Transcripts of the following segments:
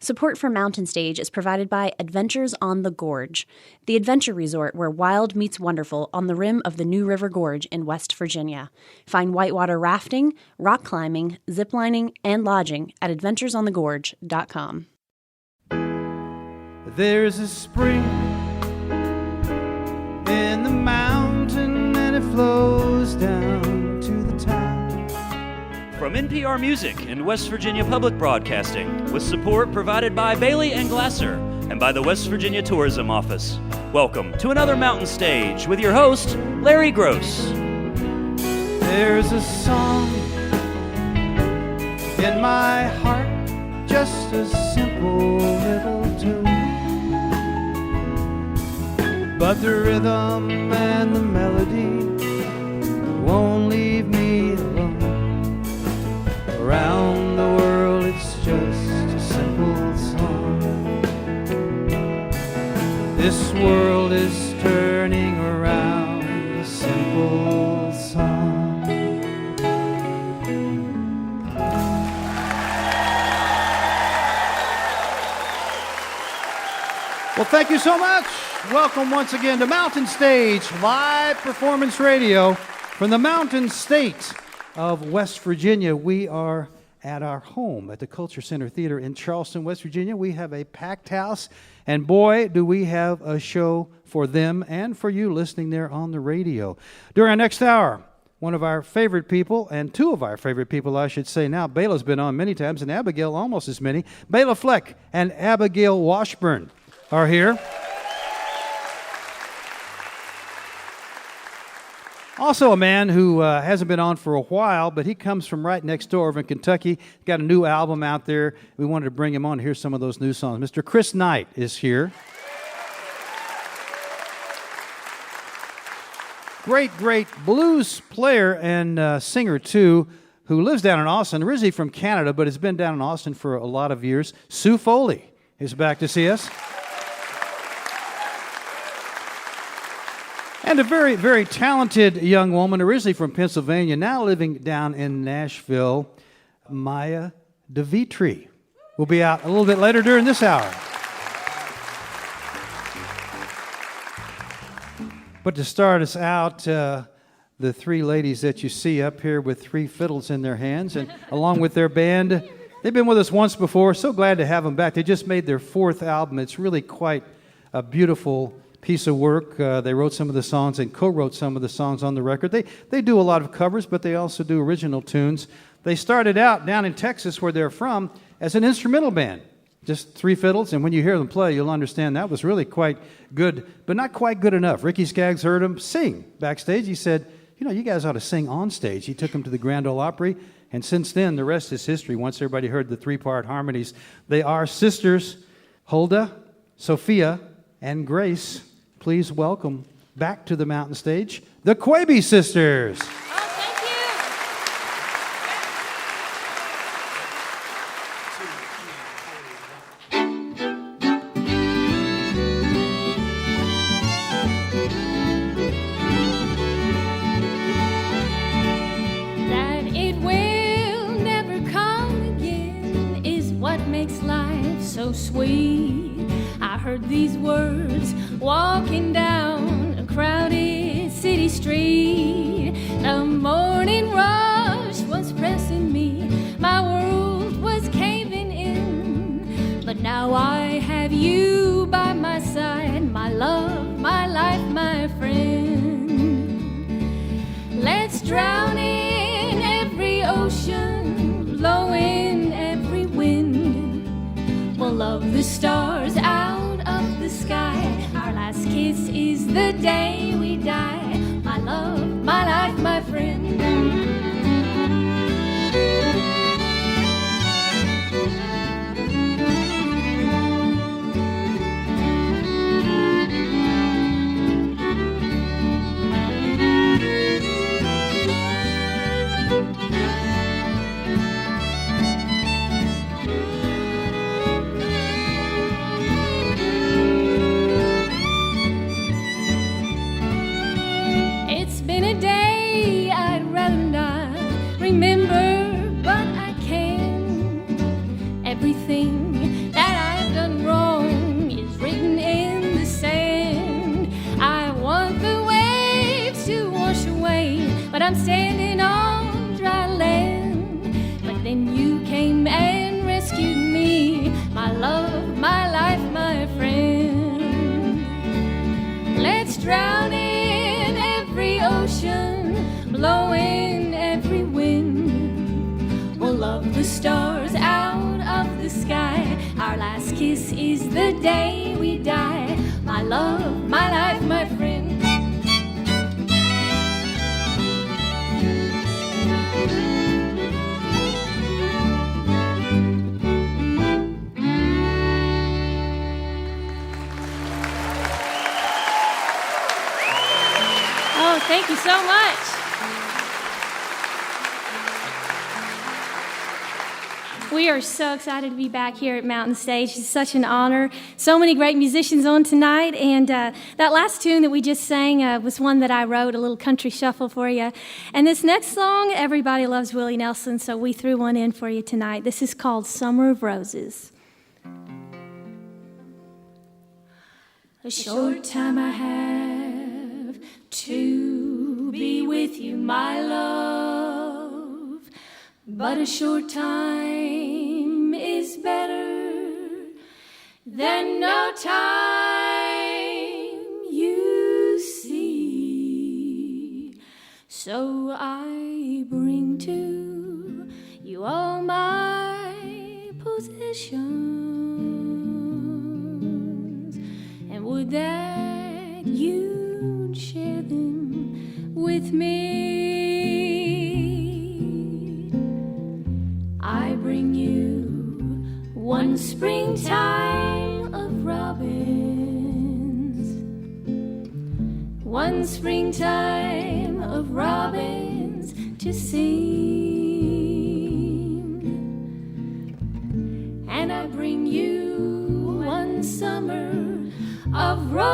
Support for Mountain Stage is provided by Adventures on the Gorge, the adventure resort where wild meets wonderful on the rim of the New River Gorge in West Virginia. Find whitewater rafting, rock climbing, ziplining, and lodging at adventuresonthegorge.com. There's a spring in the mountain and it flows down to the town. From NPR Music and West Virginia Public Broadcasting, with support provided by Bailey and Glasser and by the West Virginia Tourism Office. Welcome to another Mountain Stage with your host, Larry Gross. There's a song in my heart, just a simple little tune, but the rhythm and the melody won't leave me alone. Around the world it's just a simple song. This world is turning around a simple song. Well, thank you so much. Welcome once again to Mountain Stage, live performance radio from the Mountain State of West Virginia. We are at our home at the Culture Center Theater in Charleston, West Virginia. We have a packed house, and boy, do we have a show for them and for you listening there on the radio. During our next hour, one of our favorite people, and two of our favorite people, I should say now. Bela's been on many times, and Abigail almost as many. Bela Fleck and Abigail Washburn are here. Also a man who hasn't been on for a while, but he comes from right next door over in Kentucky. Got a new album out there. We wanted to bring him on to hear some of those new songs. Mr. Chris Knight is here. Great blues player and singer, too, who lives down in Austin, originally from Canada, but has been down in Austin for a lot of years. Sue Foley is back to see us. And a very, very talented young woman, originally from Pennsylvania, now living down in Nashville, Maya DeVitri, will be out a little bit later during this hour. But to start us out, the three ladies that you see up here with three fiddles in their hands, and along with their band, they've been with us once before. So glad to have them back. They just made their fourth album. It's really quite a beautiful piece of work. They wrote some of the songs and co-wrote some of the songs on the record. They do a lot of covers, but they also do original tunes. They started out down in Texas, where they're from, as an instrumental band. Just three fiddles, and when you hear them play, you'll understand that was really quite good, but not quite good enough. Ricky Skaggs heard them sing backstage. He said, you guys ought to sing on stage. He took them to the Grand Ole Opry, and since then, the rest is history. Once everybody heard the three-part harmonies, they are sisters, Hulda, Sophia, and Grace. Please welcome back to the Mountain Stage, the Quebe sisters. Oh, thank you. That it will never come again is what makes life so sweet. I heard these words walking down a crowded city street. The morning rush was pressing me, my world was caving in. But now I have you by my side, my love, my life, my friend. Let's drown in every ocean, blow in every wind. We'll love the stars out of the sky. Our last kiss is the day we die. My love, my life, my friend. I'm standing on dry land. But then you came and rescued me, my love, my life, my friend. Let's drown in every ocean, blow in every wind. We'll love the stars out of the sky. Our last kiss is the day we die, my love, my life, my friend. Oh, thank you so much. We are so excited to be back here at Mountain Stage. It's such an honor. So many great musicians on tonight. And that last tune that we just sang was one that I wrote, a little country shuffle for you. And this next song, everybody loves Willie Nelson, so we threw one in for you tonight. This is called Summer of Roses. A short time I have to be with you, my love, but a short time is better than no time, you see. So I bring to you all my possessions, and would that you'd share them with me. I bring you one springtime of robins, one springtime of robins to sing, and I bring you one summer of roses,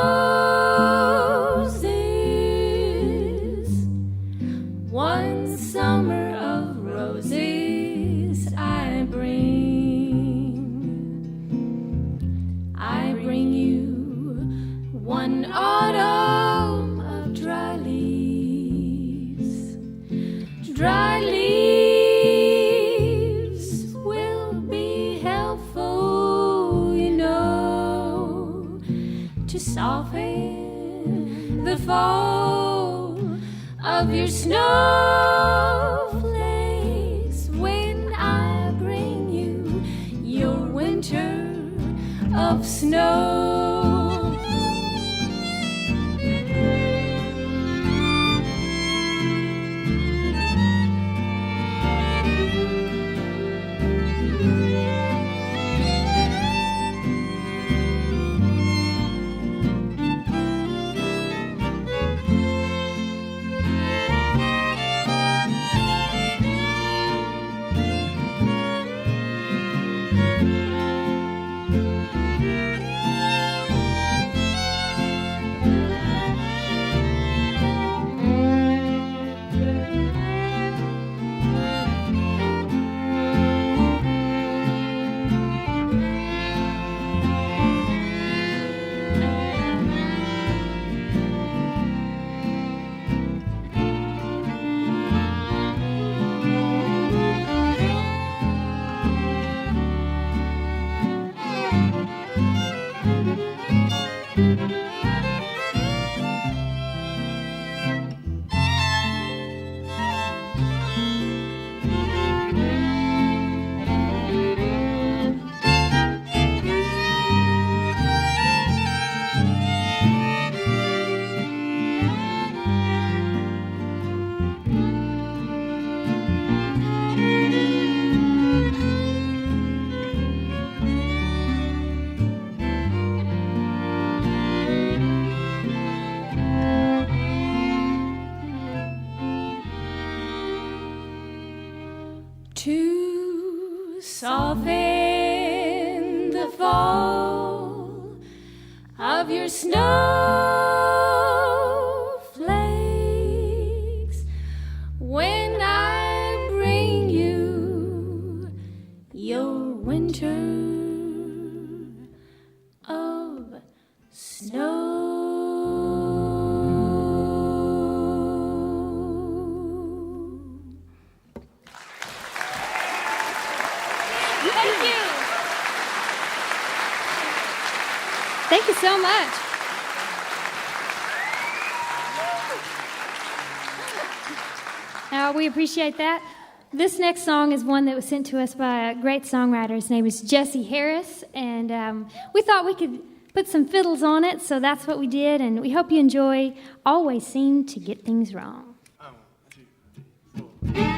one summer of roses I bring you one autumn of dry leaves. Dry leaves will be helpful, you know, to soften the fall of your snowflakes when I bring you your winter of snow. To soften the fall of your snowflakes when I bring you your winter of snow. Thank you so much. We appreciate that. This next song is one that was sent to us by a great songwriter. His name is Jesse Harris, and we thought we could put some fiddles on it, so that's what we did, and we hope you enjoy Always Seem to Get Things Wrong. 1, 2, 3, 4.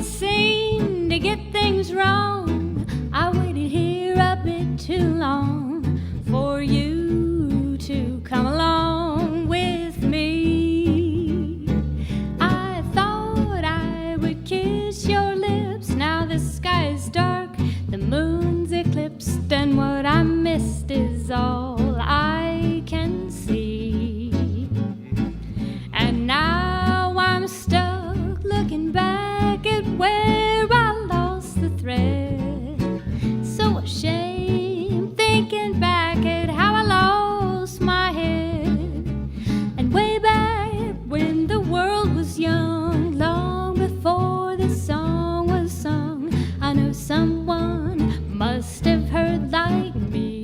Seem to get things wrong. I waited here a bit too long for you to come along with me. I thought I would kiss your lips. Now the sky is dark, the moon's eclipsed, and what I missed is all I can see. And now I'm stuck looking back at where I lost the thread. So ashamed thinking back at how I lost my head. And way back when the world was young, long before this song was sung, I know someone must have heard like me.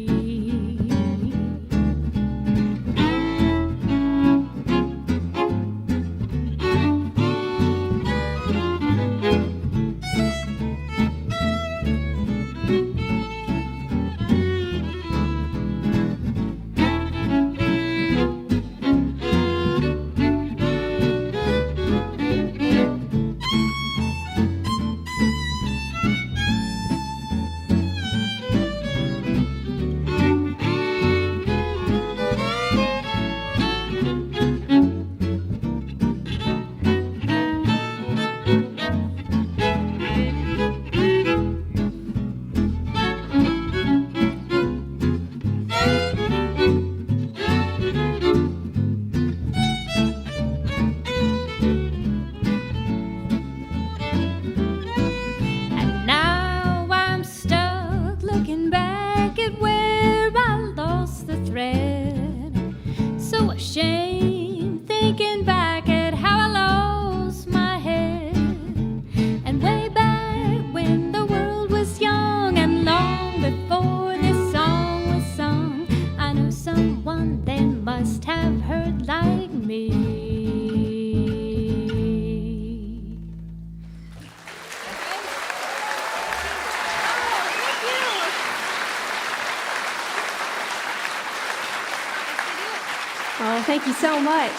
Thank you so much.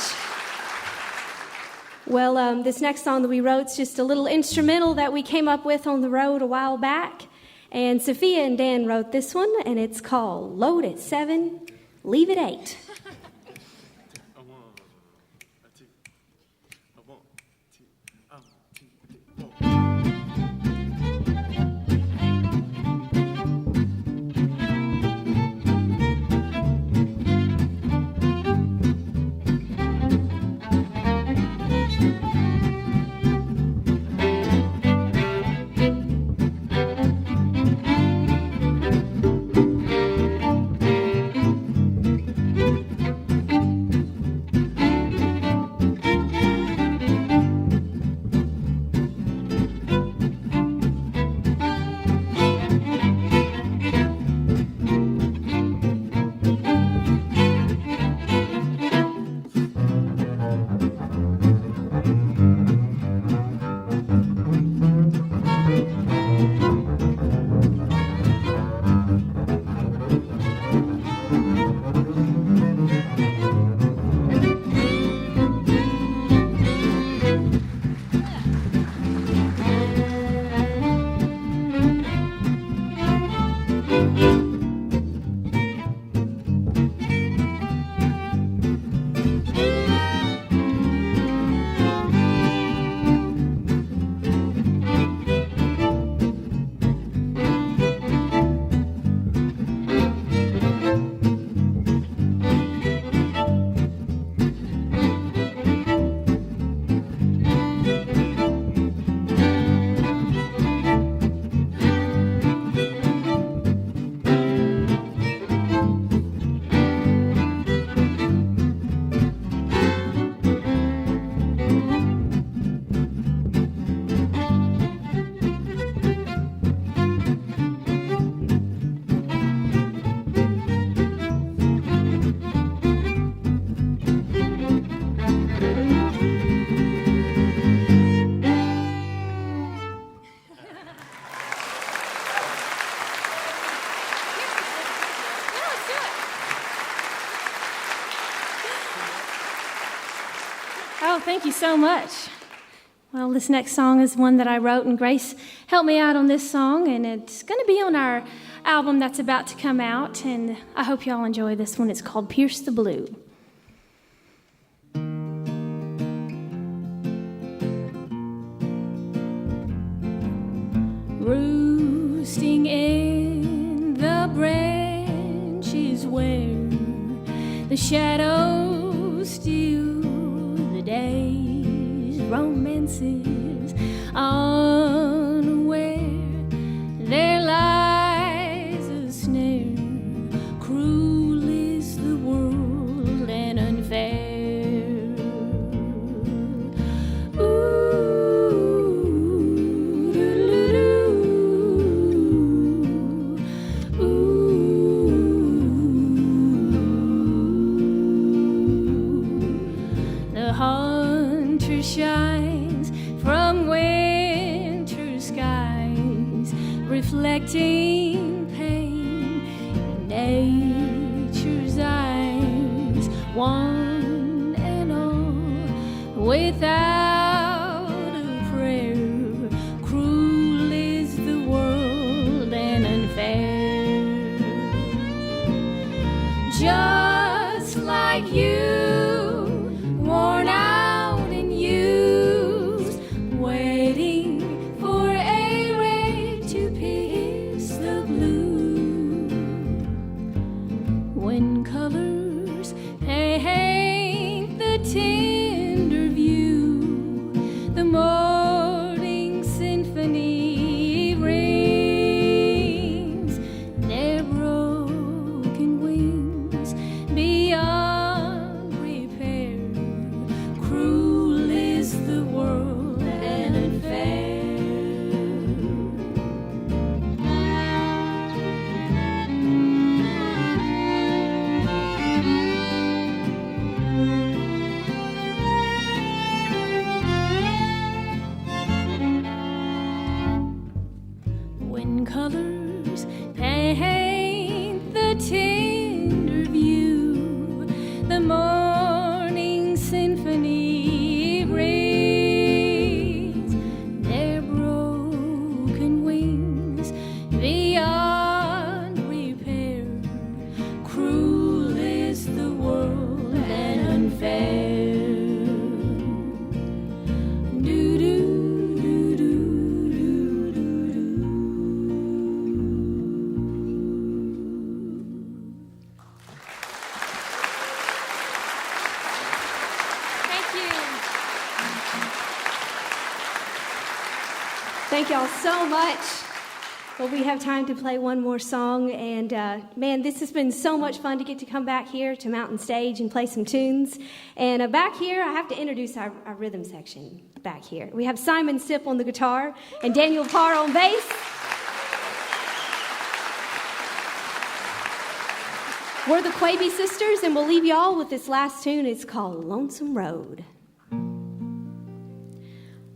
Well, this next song that we wrote is just a little instrumental that we came up with on the road a while back. And Sophia and Dan wrote this one, and it's called Load at 7, Leave at 8. Oh, thank you so much. Well, this next song is one that I wrote, and Grace helped me out on this song, and it's going to be on our album that's about to come out, and I hope y'all enjoy this one. It's called Pierce the Blue. Roosting in the branches where the shadows steal the days, romances unaware, there lies a snare. Cruel is the world and unfair. Shines from winter skies, reflecting pain in nature's eyes, one and all, without a prayer. Cruel is the world and unfair. Just like you, worn out, waiting for a ray to pierce the blue. When colors paint the tender view, the morning symphony rings their broken wings beyond repair. Cruel is the world. When colors paint the tender view, the morning symphony brings their broken wings beyond repair. Cruel is the world and unfair. Thank y'all so much. Well, we have time to play one more song, and man, this has been so much fun to get to come back here to Mountain Stage and play some tunes. And back here, I have to introduce our rhythm section back here. We have Simon Sipp on the guitar and Daniel Parr on bass. We're the Quebe sisters, and we'll leave y'all with this last tune. It's called Lonesome Road.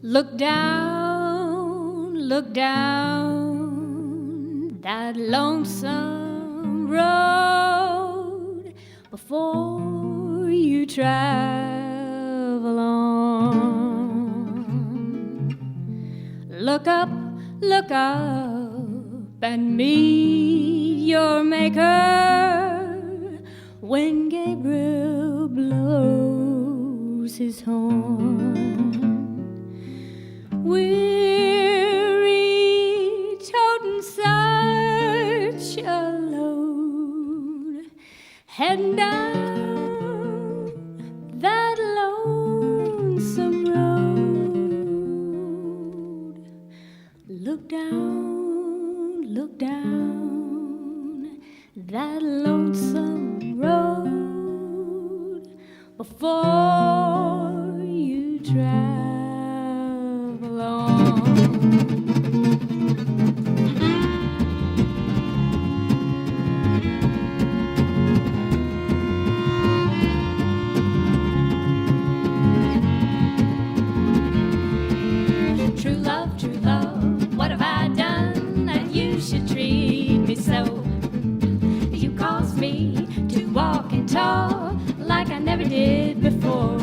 Look down that lonesome road before you travel on. Look up and meet your maker when Gabriel blows his horn. Weary, toting such a load, heading down that lonesome road. Look down that lonesome road before you travel on. True love, what have I done that you should treat me so? You caused me to walk and talk like I never did before.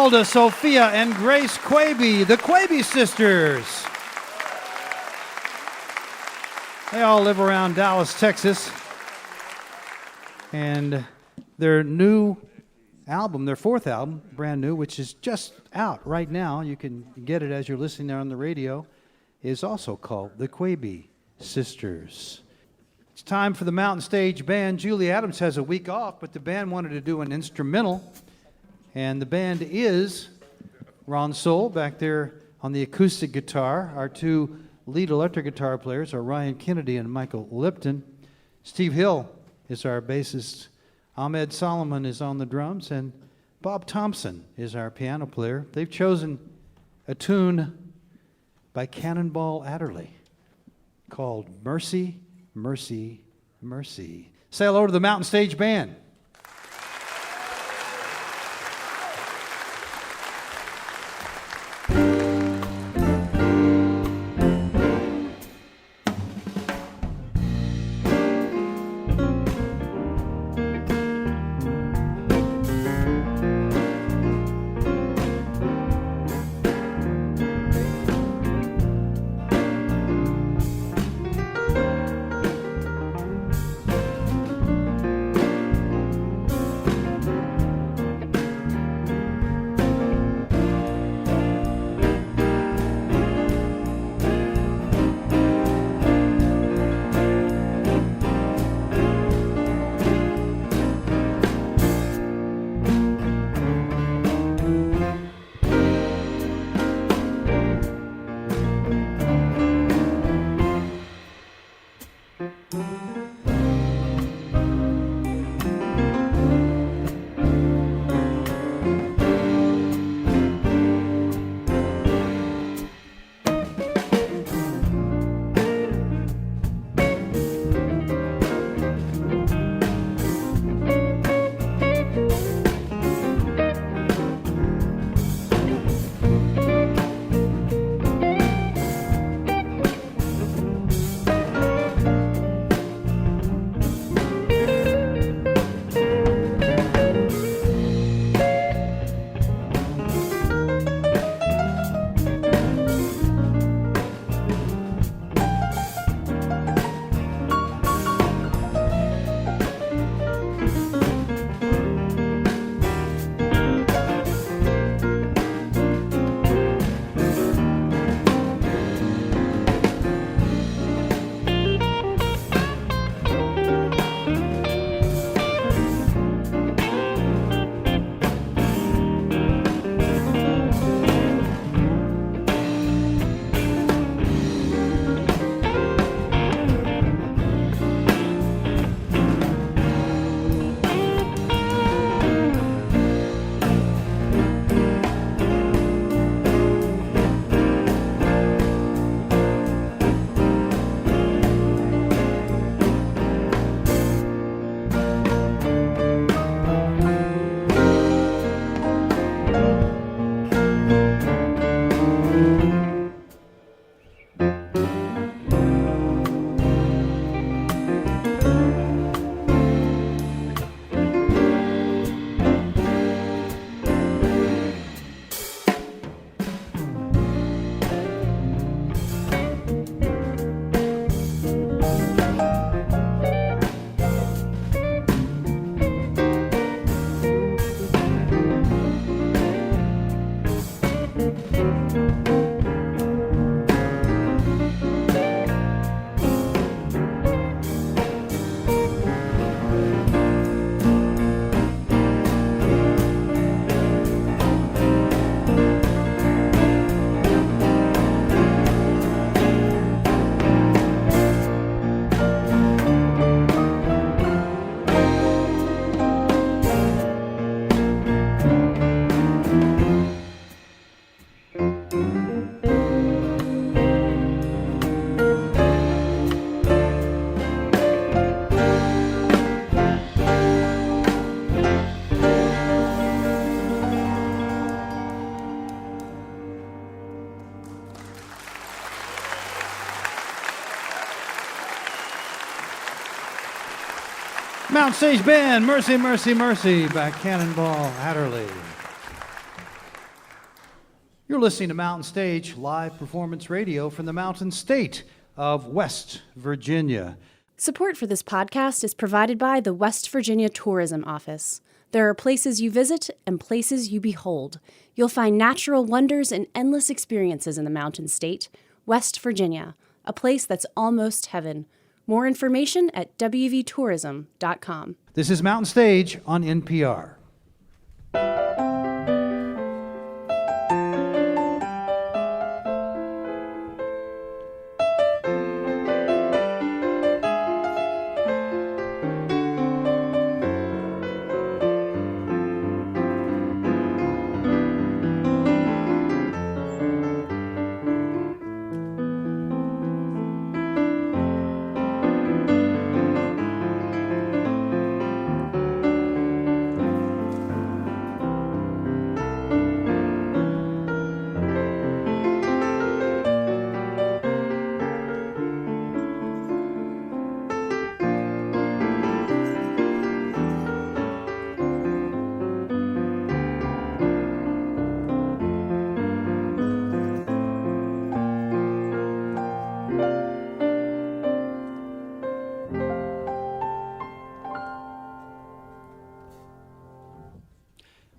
Hulda, Sophia, and Grace Quebe, the Quebe sisters. They all live around Dallas, Texas. And their new album, their fourth album, brand new, which is just out right now, you can get it as you're listening there on the radio, is also called the Quebe Sisters. It's time for the Mountain Stage Band. Julie Adams has a week off, but the band wanted to do an instrumental. And the band is Ron Soul back there on the acoustic guitar. Our two lead electric guitar players are Ryan Kennedy and Michael Lipton. Steve Hill is our bassist. Ahmed Solomon is on the drums. And Bob Thompson is our piano player. They've chosen a tune by Cannonball Adderley called Mercy, Mercy, Mercy. Say hello to the Mountain Stage Band. Mountain Stage Band, Mercy, Mercy, Mercy by Cannonball Adderley. You're listening to Mountain Stage live performance radio from the Mountain State of West Virginia. Support for this podcast is provided by the West Virginia Tourism Office. There are places you visit and places you behold. You'll find natural wonders and endless experiences in the Mountain State, West Virginia, a place that's almost heaven. More information at wvtourism.com. This is Mountain Stage on NPR.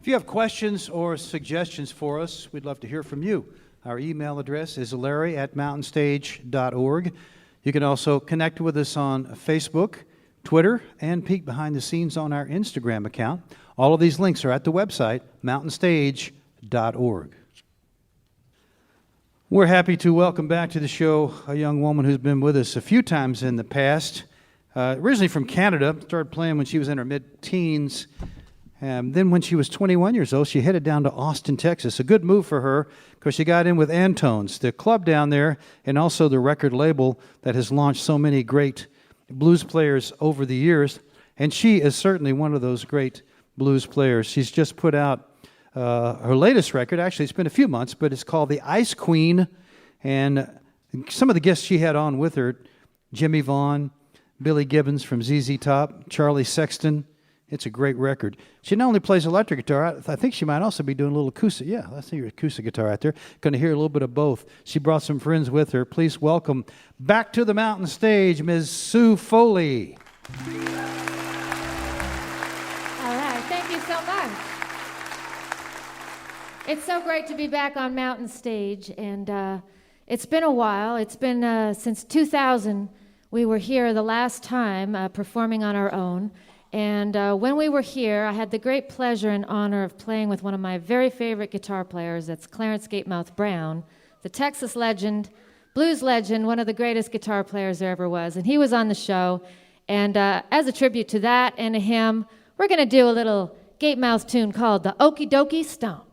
If you have questions or suggestions for us, we'd love to hear from you. Our email address is larry@mountainstage.org. You can also connect with us on Facebook, Twitter, and peek behind the scenes on our Instagram account. All of these links are at the website, mountainstage.org. We're happy to welcome back to the show a young woman who's been with us a few times in the past. Originally from Canada, started playing when she was in her mid-teens. Then when she was 21 years old, she headed down to Austin, Texas. A good move for her because she got in with Antones, the club down there, and also the record label that has launched so many great blues players over the years. And she is certainly one of those great blues players. She's just put out her latest record. Actually, it's been a few months, but it's called The Ice Queen. And some of the guests she had on with her, Jimmy Vaughn, Billy Gibbons from ZZ Top, Charlie Sexton. It's a great record. She not only plays electric guitar, I think she might also be doing a little acoustic. Yeah, that's your acoustic guitar out there. Going to hear a little bit of both. She brought some friends with her. Please welcome back to the Mountain Stage, Ms. Sue Foley. All right, thank you so much. It's so great to be back on Mountain Stage, and it's been a while. It's been since 2000 we were here the last time performing on our own. And when we were here, I had the great pleasure and honor of playing with one of my very favorite guitar players. That's Clarence Gatemouth Brown, the Texas legend, blues legend, one of the greatest guitar players there ever was. And he was on the show. And as a tribute to that and to him, we're going to do a little Gatemouth tune called the Okie Dokie Stomp.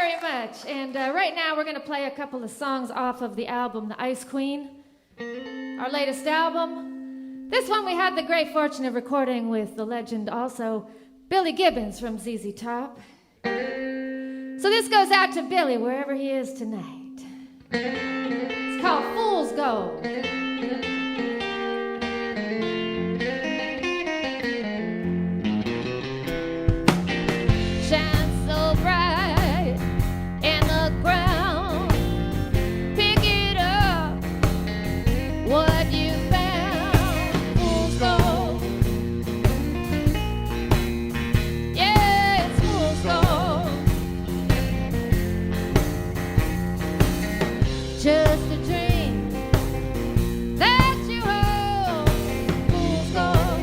very much. And right now we're going to play a couple of songs off of the album The Ice Queen, our latest album. This one we had the great fortune of recording with the legend also, Billy Gibbons from ZZ Top. So this goes out to Billy wherever he is tonight. It's called Fool's Gold. Shine so bright in the ground. Pick it up, what you found. Fool's gold. Yeah, it's fool's gold. Just a dream that you hold. Fool's gold.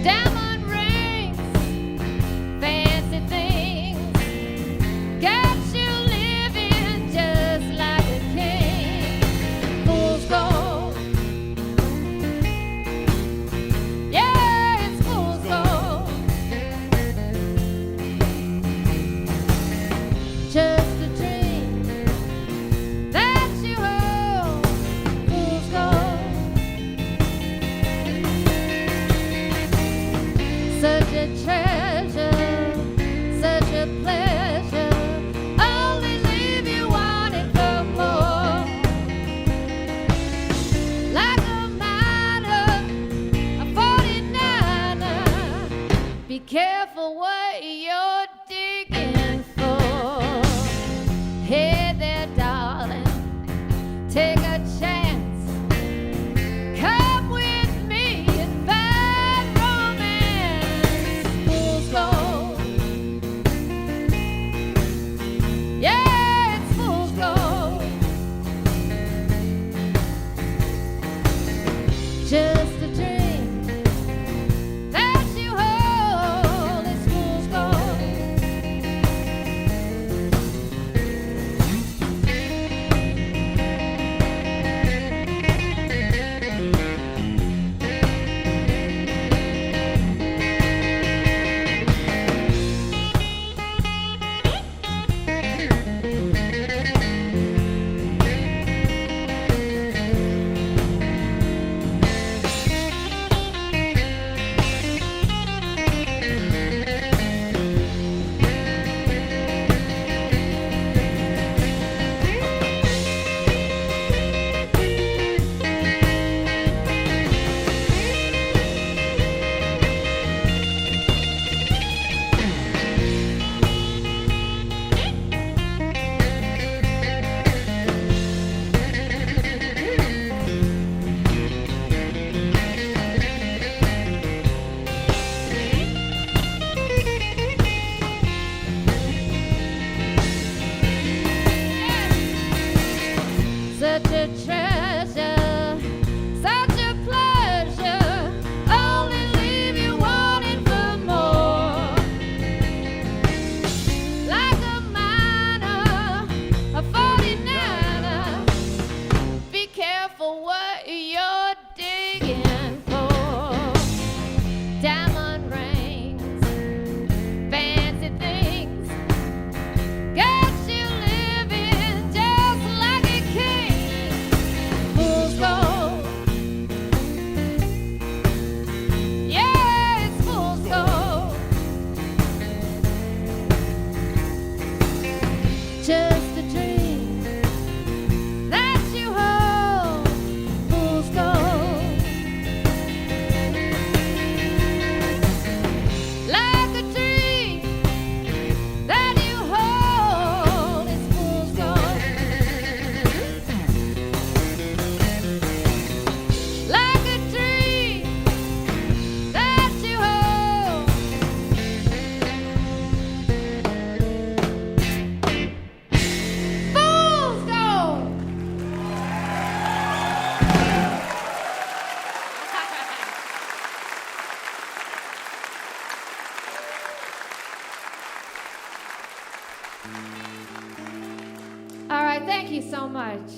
Diamond rings, fancy things, got you living just like a king. Fool's gold. Yeah, it's fool's gold. Just a dream that you hold. Fool's gold. Such a treasure, such a pleasure. Only leave you wanting for more. Like a miner, a 49er. Be careful what you're digging for. Hey there, darling, take a chance. Come with me and find romance. Fool's gold. Yeah, it's fool's gold. Just a dream that you hold. It's fool's gold. Such a treasure, such a pleasure. Only leave you wanting for more. Like a miner, a 49er. Be careful what you're digging for. Diamond rings, fancy things, got you living just like a king. Fool's gold. Yeah, it's fool's gold. Just a dream that you hold. Fool's gold. Like a dream that you hold. It's fool's gold. Like a dream that you hold. Fool's gold. All right, thank you so much.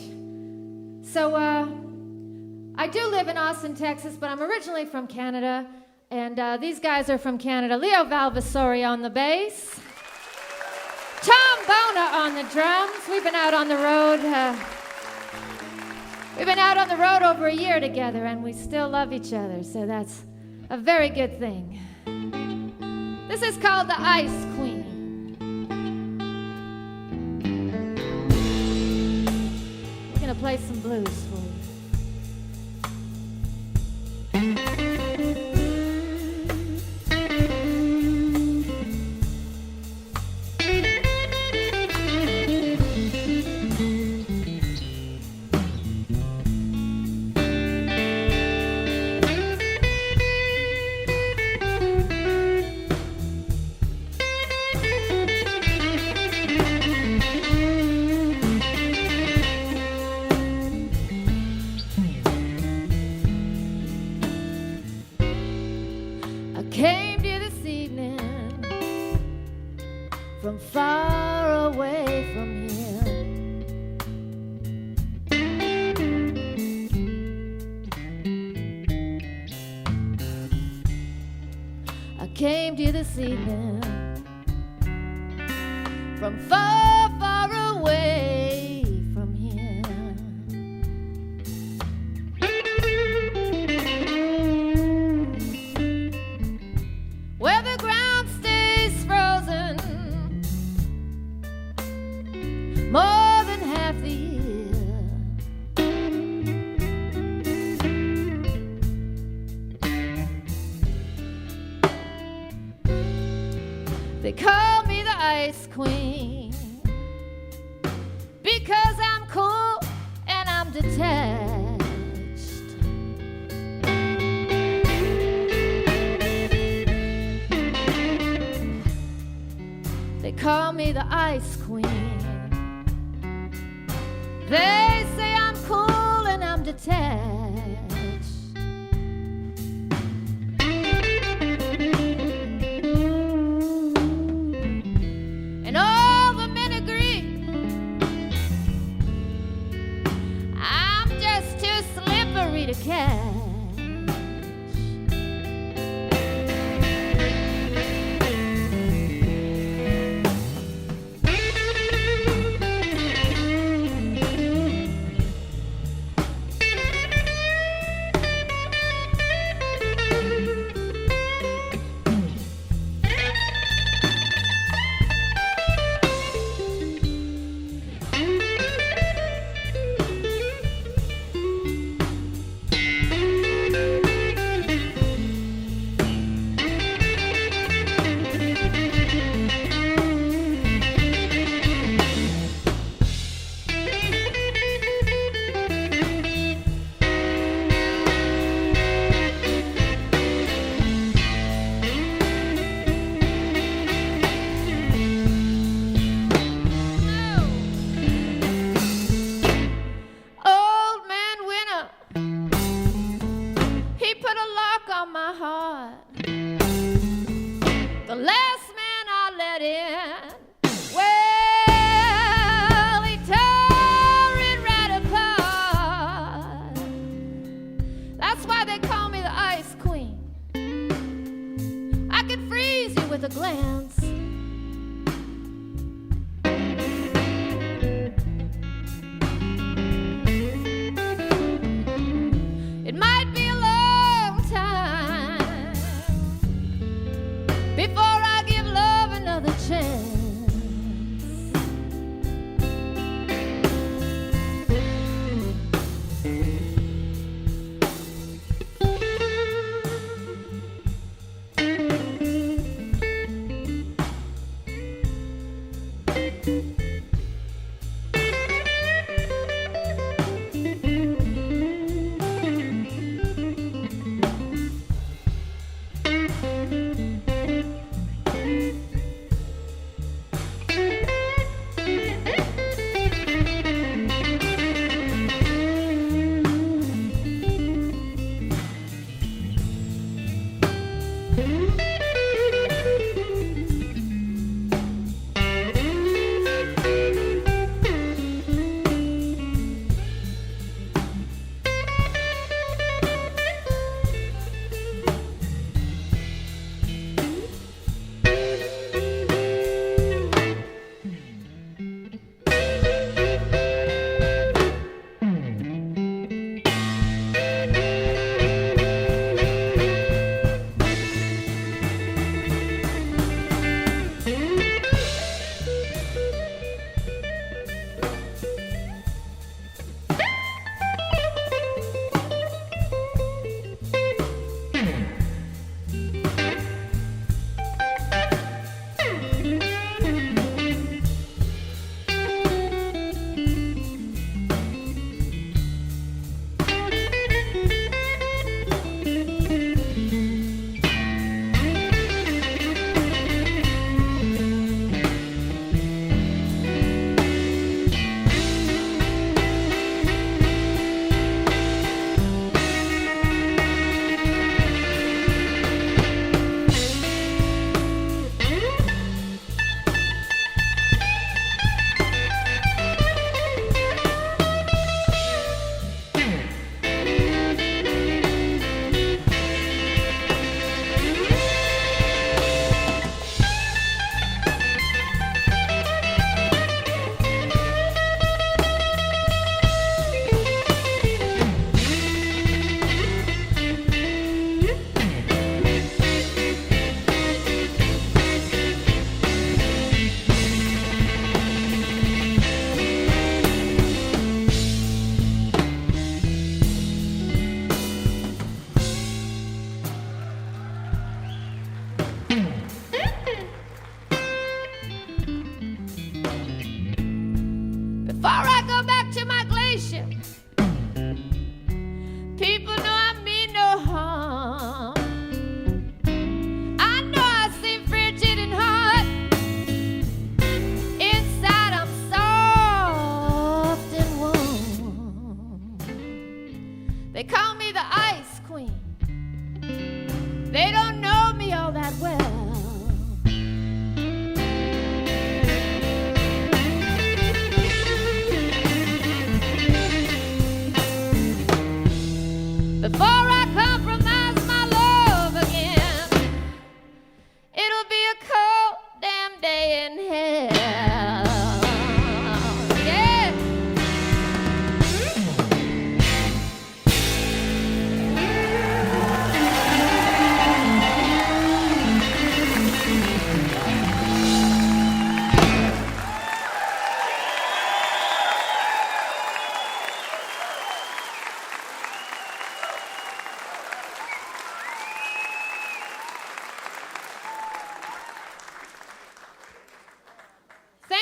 So, I do live in Austin, Texas, but I'm originally from Canada. And these guys are from Canada. Leo Valvasori on the bass. Tom Bona on the drums. We've been out on the road. We've been out on the road over a year together, and we still love each other, so that's a very good thing. This is called the Ice Queen. We're gonna play some blues for you. Far away from here, I came to you this evening from far, far away from here. Where the ground stays frozen more than half the year. They call me the Ice Queen because I'm cool and I'm detached. They call me the Ice Queen. They say I'm cool and I'm detached. And all the men agree I'm just too slippery to catch.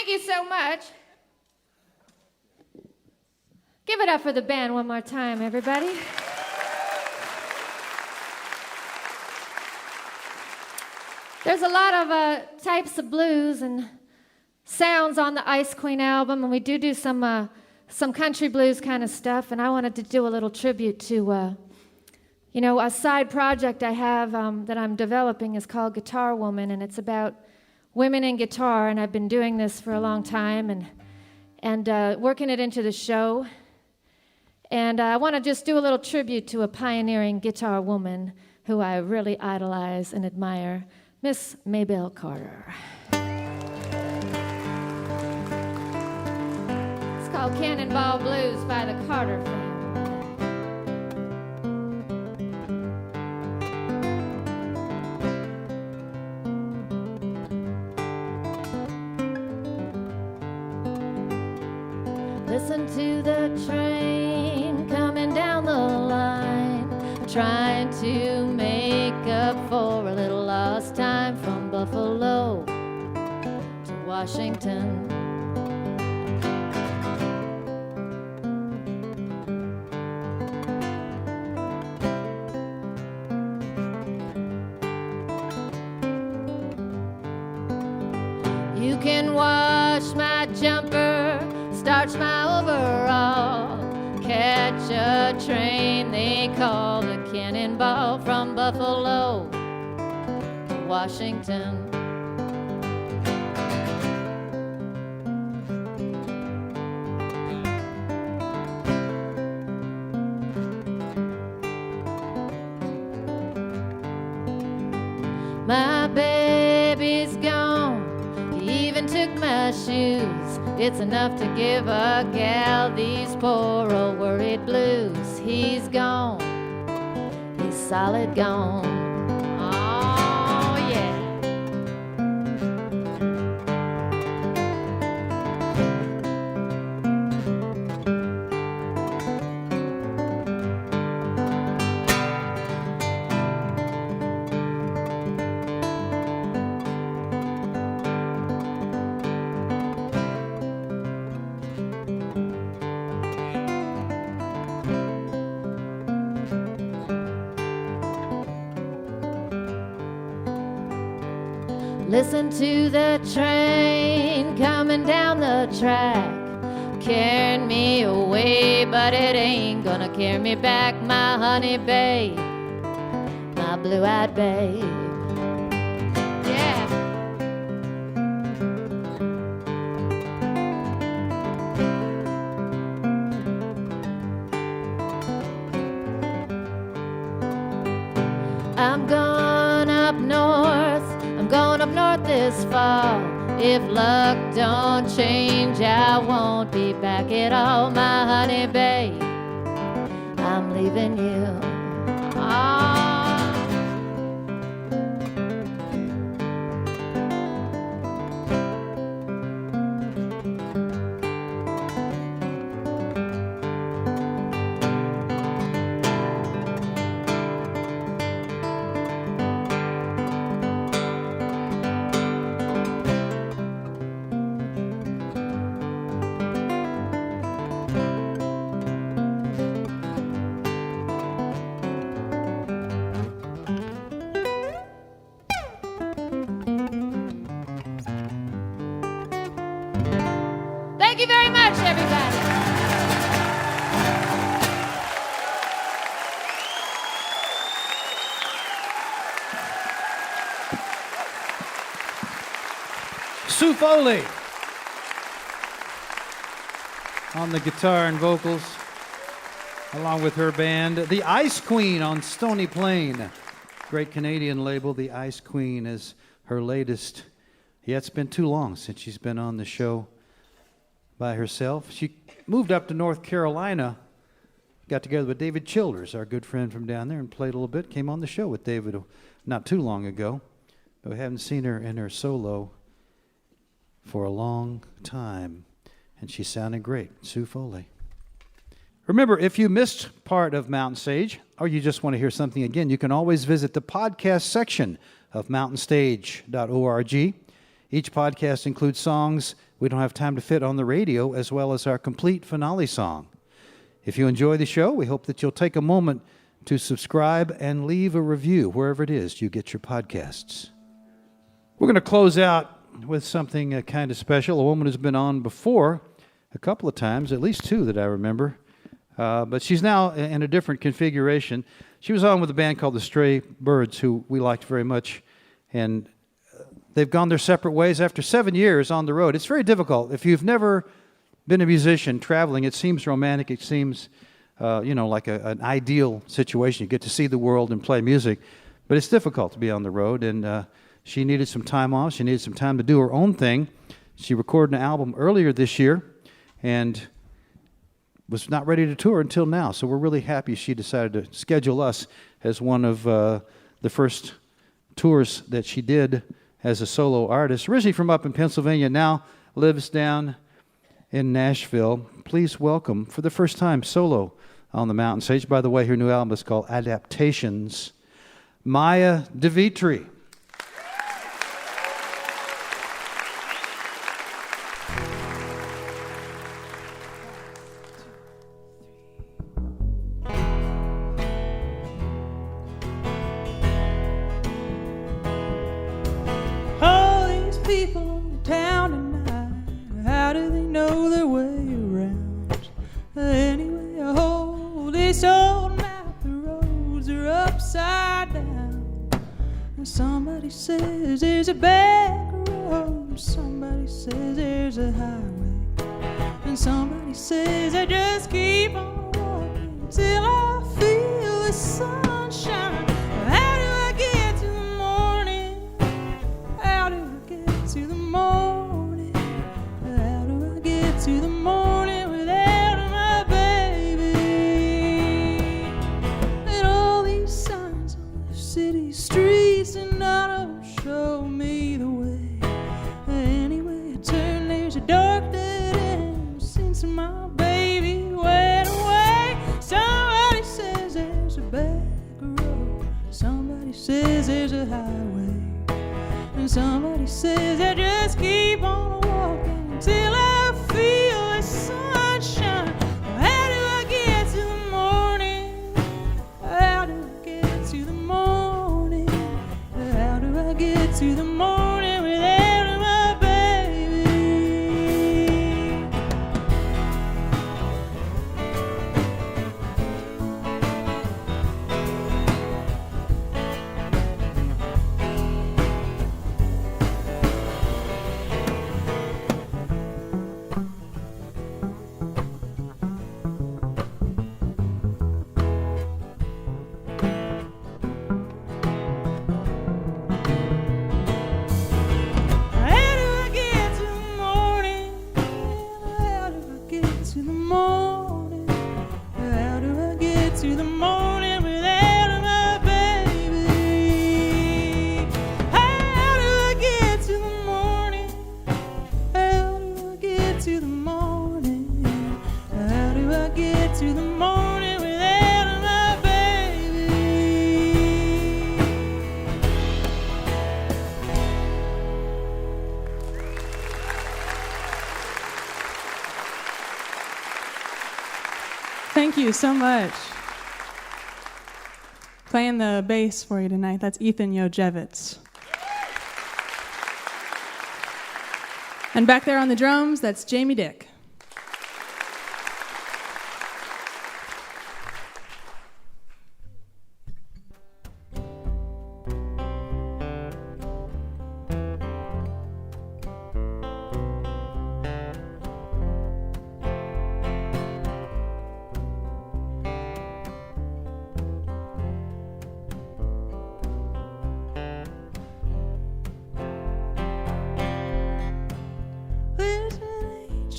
Thank you so much. Give it up for the band one more time, everybody. There's a lot of types of blues and sounds on the Ice Queen album, and we do some country blues kind of stuff, and I wanted to do a little tribute to, a side project I have that I'm developing is called Guitar Woman, and it's about women in guitar, and I've been doing this for a long time and working it into the show. And I want to just do a little tribute to a pioneering guitar woman who I really idolize and admire, Miss Maybelle Carter. It's called Cannonball Blues by the Carter family. Listen to the train coming down the line, trying to make up for a little lost time from Buffalo to Washington. You can wash my jumper, starch my overall, catch a train they call the Cannonball from Buffalo to Washington. My baby's gone, he even took my shoes. It's enough to give a gal these poor old worried blues. He's gone, he's solid gone. Oh, yeah. Listen to the train coming down the track, carrying me away, but it ain't gonna carry me back, my honey babe, my blue-eyed babe. Yeah. I'm going up north, I'm going up north this fall. If luck don't change, I won't be back at all, my honey babe, I'm leaving you. Oh. Thank you very much, everybody. Sue Foley on the guitar and vocals, along with her band. The Ice Queen on Stony Plain. Great Canadian label. The Ice Queen is her latest. Yeah, it's been too long since she's been on the show by herself. She moved up to North Carolina, got together with David Childers, our good friend from down there, and played a little bit. Came on the show with David not too long ago, but we haven't seen her in her solo for a long time, and she sounded great. Sue Foley. Remember, if you missed part of Mountain Stage, or you just want to hear something again, you can always visit the podcast section of mountainstage.org. Each podcast includes songs we don't have time to fit on the radio, as well as our complete finale song. If you enjoy the show, we hope that you'll take a moment to subscribe and leave a review wherever it is you get your podcasts. We're going to close out with something kind of special. A woman who's been on before a couple of times, at least two that I remember, but she's now in a different configuration. She was on with a band called the Stray Birds, who we liked very much, and they've gone their separate ways after 7 years on the road. It's very difficult. If you've never been a musician traveling, it seems romantic. It seems, like an ideal situation. You get to see the world and play music, but it's difficult to be on the road, and she needed some time off. She needed some time to do her own thing. She recorded an album earlier this year and was not ready to tour until now, so we're really happy she decided to schedule us as one of the first tours that she did as a solo artist. Originally from up in Pennsylvania, now lives down in Nashville. Please welcome, for the first time, solo on the Mountain Stage. By the way, her new album is called Adaptations, Maya DeVitri. People in town tonight, how do they know their way around? Anyway, I hold this old map, the roads are upside down. And somebody says there's a back road, somebody says there's a highway, and somebody says I just keep on walking till I feel the sunshine. How do I get to the morning? How do I get to the morning? How do I get to the morning without my baby? And all these signs on the city streets, and none of them show me the way. Anyway, I turn, there's a dark dead end since my baby went away. Somebody says there's a back road, somebody says there's a highway, and somebody says I just keep on walking till I feel the sunshine. How do I get to the morning? How do I get to the morning? How do I get to the morning without my baby? Thank you so much. Playing the bass for you tonight, that's Ethan Yojevitz. And back there on the drums, that's Jamie Dick.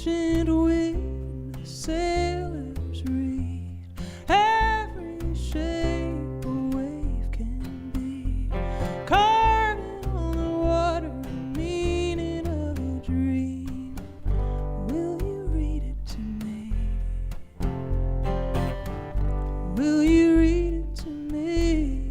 Ancient wind, the sailors read. Every shape a wave can be, carving on the water the meaning of a dream. Will you read it to me? Will you read it to me?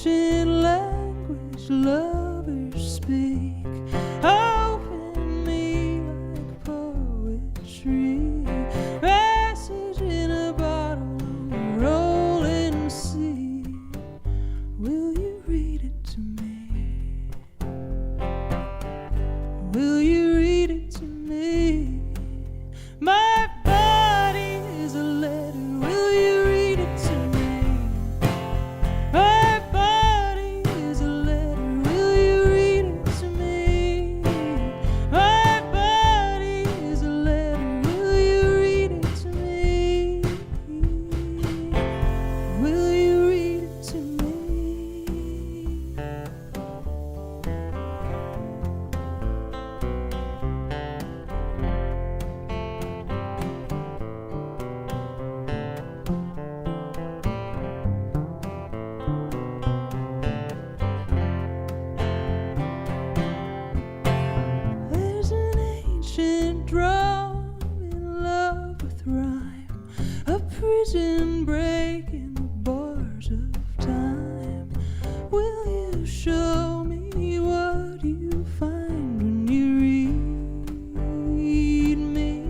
ancient language lovers speak. Open me like poetry, message in a bottle on the rolling sea. Will you read it to me? Will you read it to me? My body is a letter. Will you read it to me? My body is a letter. Will you read it to me? My body is a letter. Will you read it to me? Will you read it to me? There's an ancient drum in love with rhyme, a prison breaking the bars of time. Will you show me what you find when you read me?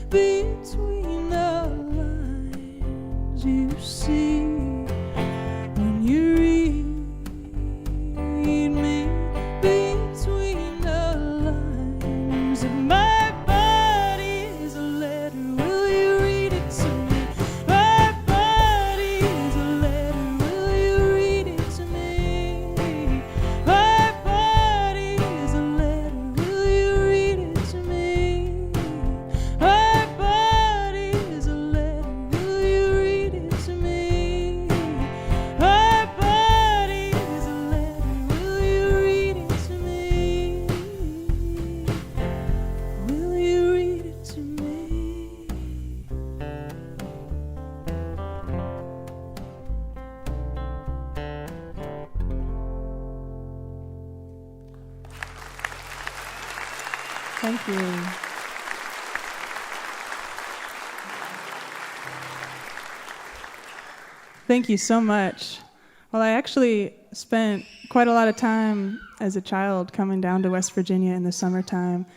Between the lines you see when you read me. Between the lines of my body is a letter. Will you read it to me? My body is a letter. Will you read it to me? My body is a letter. Will you read it to me? My body is a letter. Will you read it to me? My body is a letter. Will you read it to me? Will you read it to me? Thank you. Thank you so much. Well, I actually spent quite a lot of time as a child coming down to West Virginia in the summertime.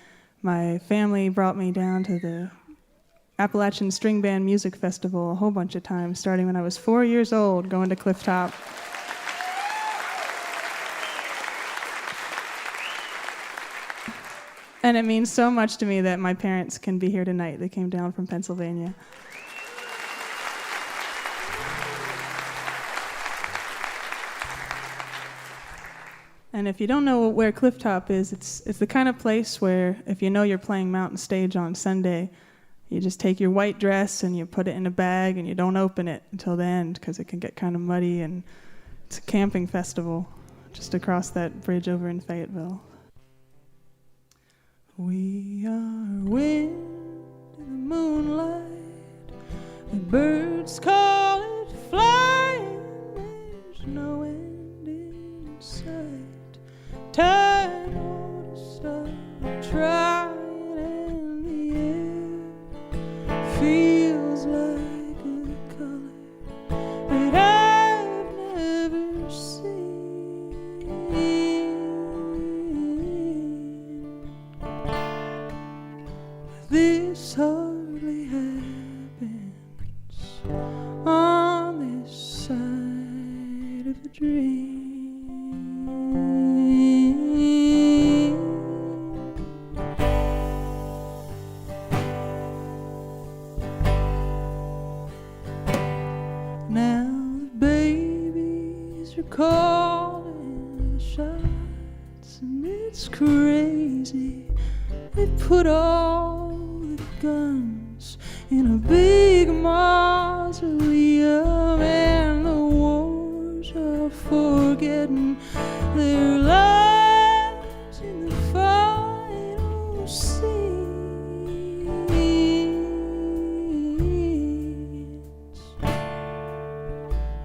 My family brought me down to the Appalachian String Band Music Festival a whole bunch of times, starting when I was 4 years old, going to Clifftop. And it means so much to me that my parents can be here tonight. They came down from Pennsylvania. And if you don't know where Clifftop is, it's the kind of place where if you know you're playing Mountain Stage on Sunday, you just take your white dress and you put it in a bag and you don't open it until the end because it can get kind of muddy, and it's a camping festival just across that bridge over in Fayetteville. We are wind in the moonlight, the birds call it flying, there's no end in sight. Time ought to stop trying, and the air feels like a color that I've never seen. This hardly happens on this side of a dream. Now the babies are calling the shots, and it's crazy. They put all the guns in a big mausoleum, and the wars are forgetting their lives in the final scenes.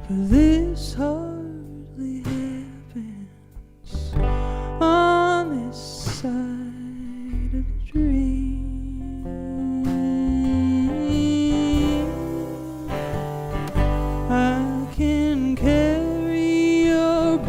But this hardly happens on this side of a dream. I can carry your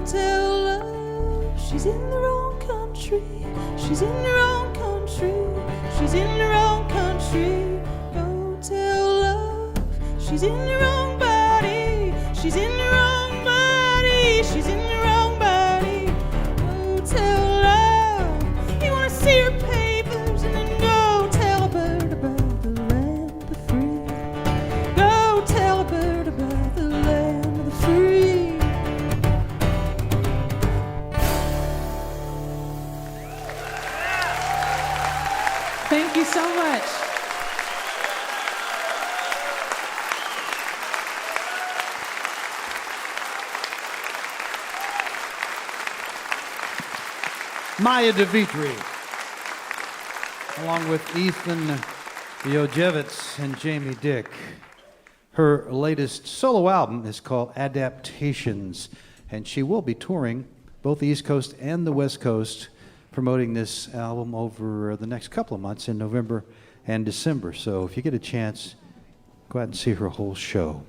tell love she's in the wrong country. She's in the wrong country. She's in the wrong country. Go tell love she's in the wrong body. She's in the wrong body. She's in the wrong body. Go tell love you wanna see her papers, and then go tell a bird about the land of the free. Go tell a bird about the land of the free. Thank you so much. Maya DeVitri, along with Ethan Jojevitz and Jamie Dick. Her latest solo album is called Adaptations, and she will be touring both the East Coast and the West Coast, promoting this album over the next couple of months in November and December. So if you get a chance, go out and see her whole show.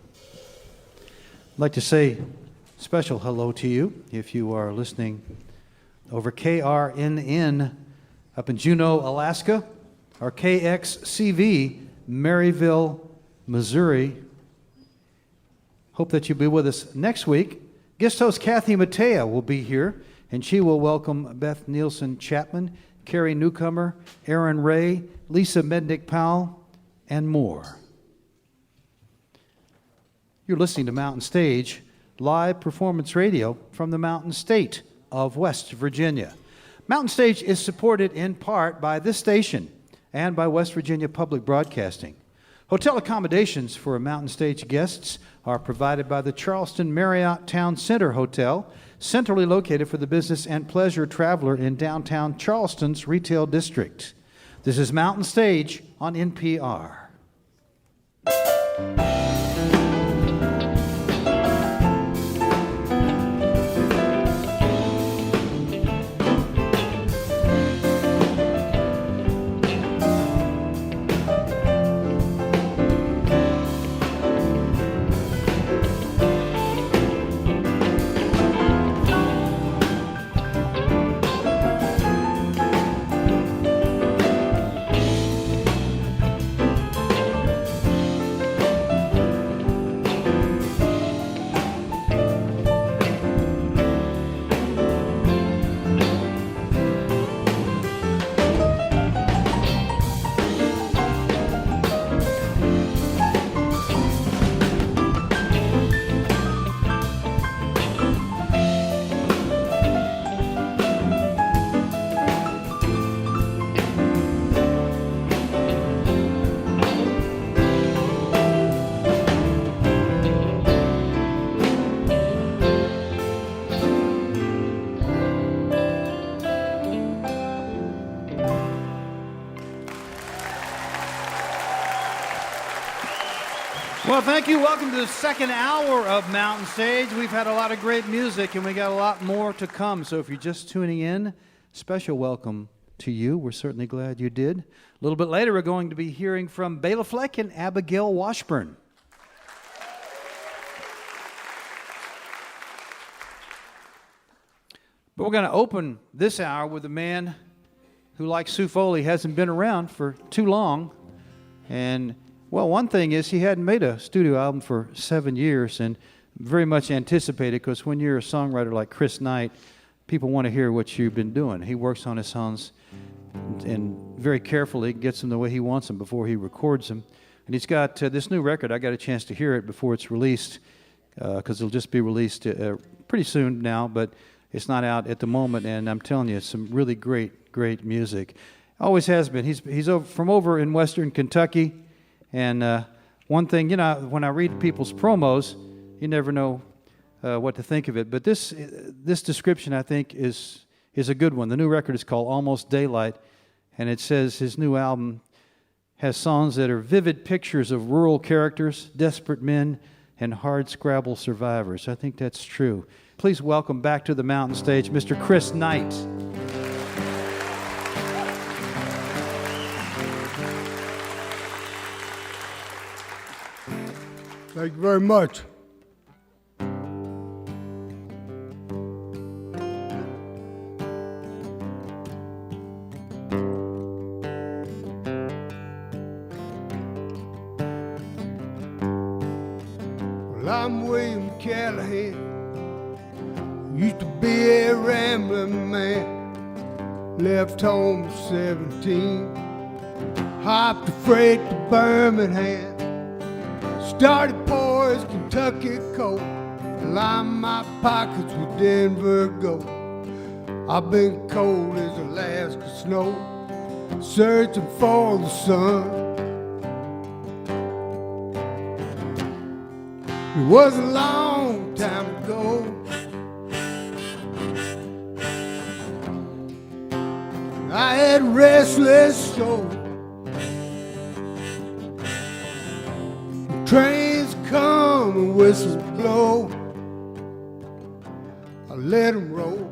I'd like to say special hello to you if you are listening over KRNN up in Juneau, Alaska, or KXCV, Maryville, Missouri. Hope that you'll be with us next week. Guest host Kathy Mattea will be here, and she will welcome Beth Nielsen Chapman, Carrie Newcomer, Aaron Ray, Lisa Mednick-Powell, and more. You're listening to Mountain Stage, live performance radio from the Mountain State of West Virginia. Mountain Stage is supported in part by this station and by West Virginia Public Broadcasting. Hotel accommodations for Mountain Stage guests are provided by the Charleston Marriott Town Center Hotel, centrally located for the business and pleasure traveler in downtown Charleston's retail district. This is Mountain Stage on NPR. Well, thank you. Welcome to the second hour of Mountain Stage. We've had a lot of great music, and we got a lot more to come. So if you're just tuning in, special welcome to you. We're certainly glad you did. A little bit later, we're going to be hearing from Bela Fleck and Abigail Washburn. But we're going to open this hour with a man who, like Sue Foley, hasn't been around for too long. And well, one thing is he hadn't made a studio album for 7 years, and very much anticipated, because when you're a songwriter like Chris Knight, people want to hear what you've been doing. He works on his songs and very carefully gets them the way he wants them before he records them. And he's got this new record. I got a chance to hear it before it's released, because it'll just be released pretty soon now, but it's not out at the moment. And I'm telling you, it's some really great music. Always has been. He's from over in Western Kentucky. And one thing, you know, when I read people's promos, you never know what to think of it. But this description, I think, is a good one. The new record is called Almost Daylight, and it says his new album has songs that are vivid pictures of rural characters, desperate men, and hard-scrabble survivors. I think that's true. Please welcome back to the Mountain Stage, Mr. Chris Knight. Thank you very much. I'm William Callahan. Used to be a rambling man. Left home at 17. Hopped a freight to Birmingham. Started poor as Kentucky coal. Lined my pockets with Denver gold. I've been cold as Alaska snow, searching for the sun. It was a long time ago. I had restless soul. Trains come and whistles blow. I let them roll.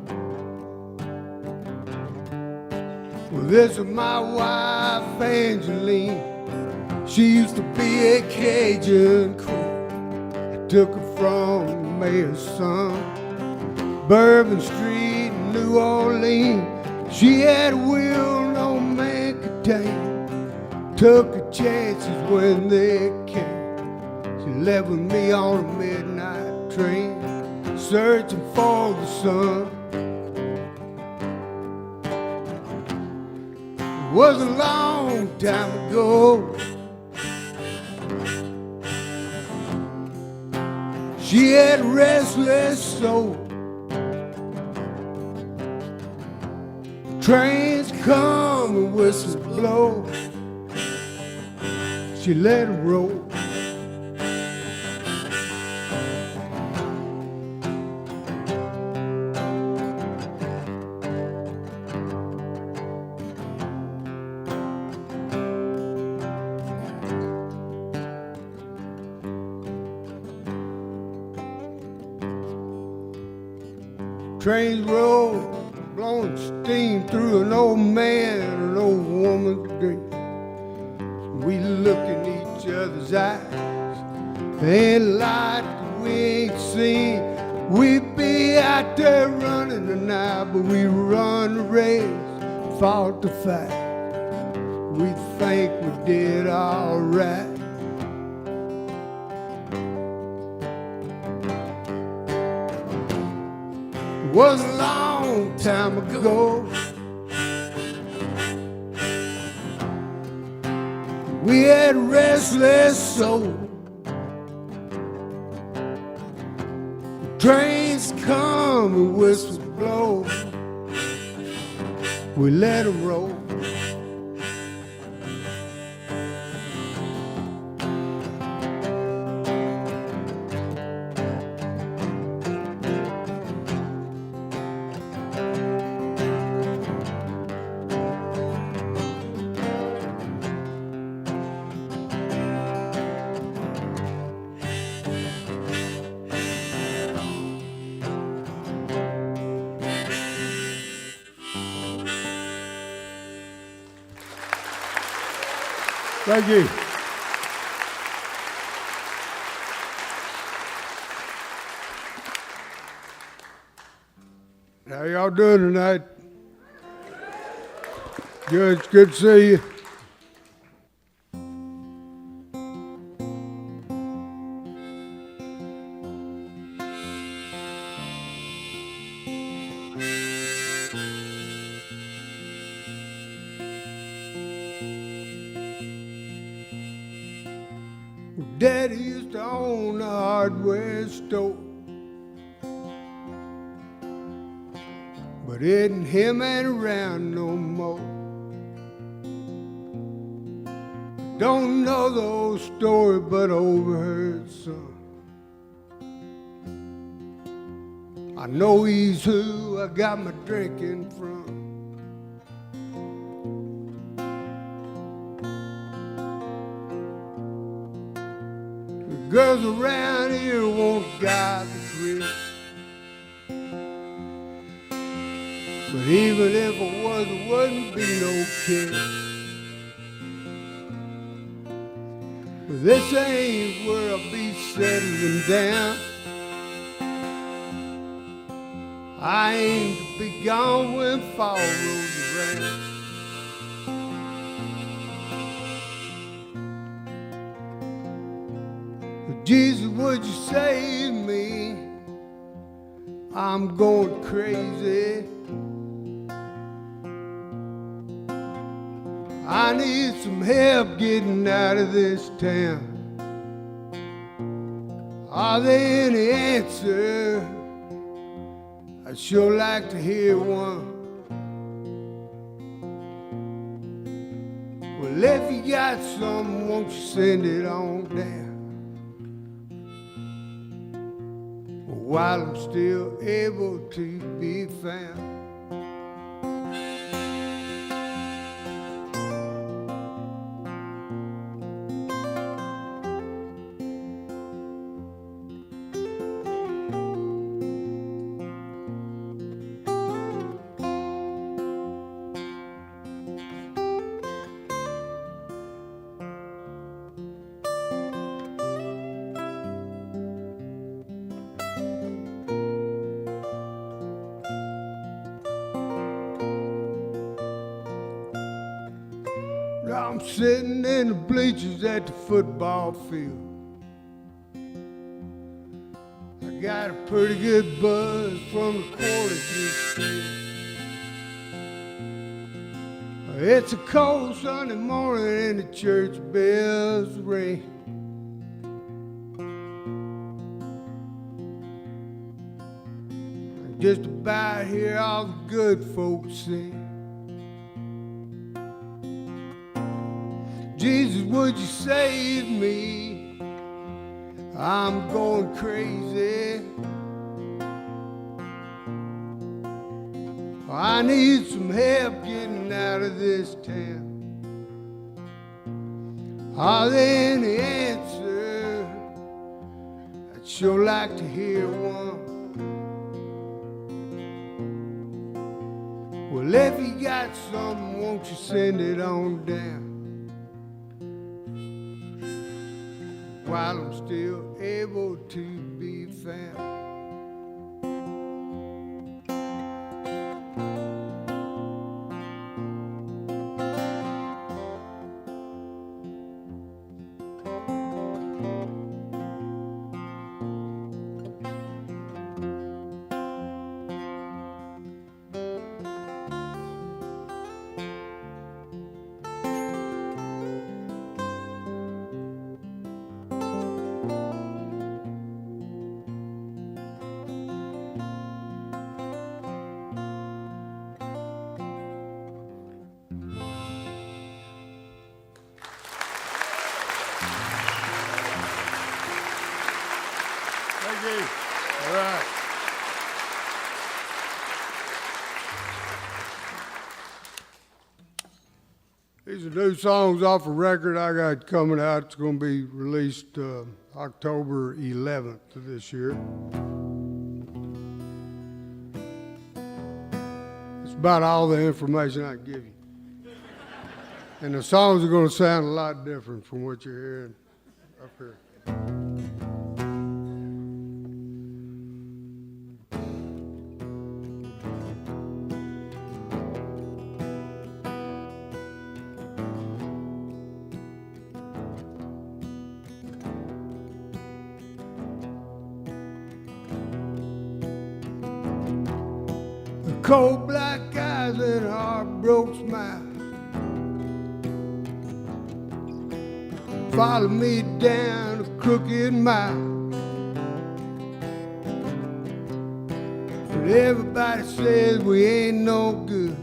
Well, this is my wife, Angeline. She used to be a Cajun queen. I took her from the mayor's son, Bourbon Street in New Orleans. She had a will no man could tame. Took her chances when they came. She left with me on a midnight train, searching for the sun. It was a long time ago. She had a restless soul. Trains come and whistles blow. She let them roll. Trains roll, blowing steam through an old man and an old woman's dream. We look in each other's eyes, and light that we ain't seen. We be out there running tonight, but we run the race, fought the fight. We think we did all right. It was a long time ago. We had a restless soul. Trains come and whistles blow. We let them roll. Thank you. How y'all doing tonight? Good, it's good to see you. Daddy used to own a hardware store, but isn't him ain't around no more. Don't know the whole story, but overheard some. I know he's who I got my drinking from. Girls around here want a guy that's rich, but even if I was, it wouldn't be no kid. But this ain't where I'll be settling down. I aim to be gone when fall rolls around. Jesus, would you save me? I'm going crazy. I need some help getting out of this town. Are there any answers? I'd sure like to hear one. Well, if you got some, won't you send it on down? While I'm still able to be found. I'm sitting in the bleachers at the football field. I got a pretty good buzz from the quarter. It's a cold Sunday morning and the church bells ring. I just about hear all the good folks sing. Jesus, would you save me? I'm going crazy. I need some help getting out of this town. Are there any answers? I'd sure like to hear one. Well, if you got something, won't you send it on down? While I'm still able to be found. All right. These are new songs off a record I got coming out. It's going to be released October 11th of this year. It's about all the information I can give you. And the songs are going to sound a lot different from what you're hearing up here. Cold black eyes and a heartbroken smile follow me down a crooked mile. But everybody says we ain't no good.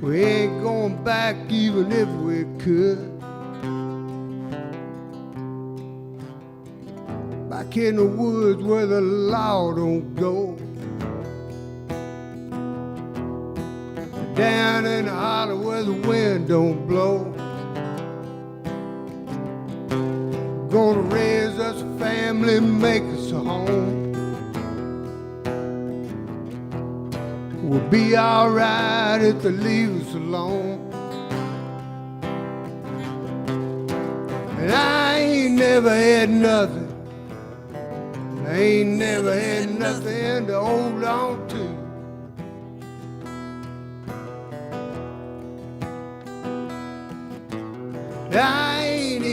We ain't going back even if we could. Back in the woods where the law don't go. Down in the hollow where the wind don't blow. Gonna raise us a family, make us a home. We'll be alright if they leave us alone. And I ain't never had nothing. I ain't never had nothing to hold on to. I ain't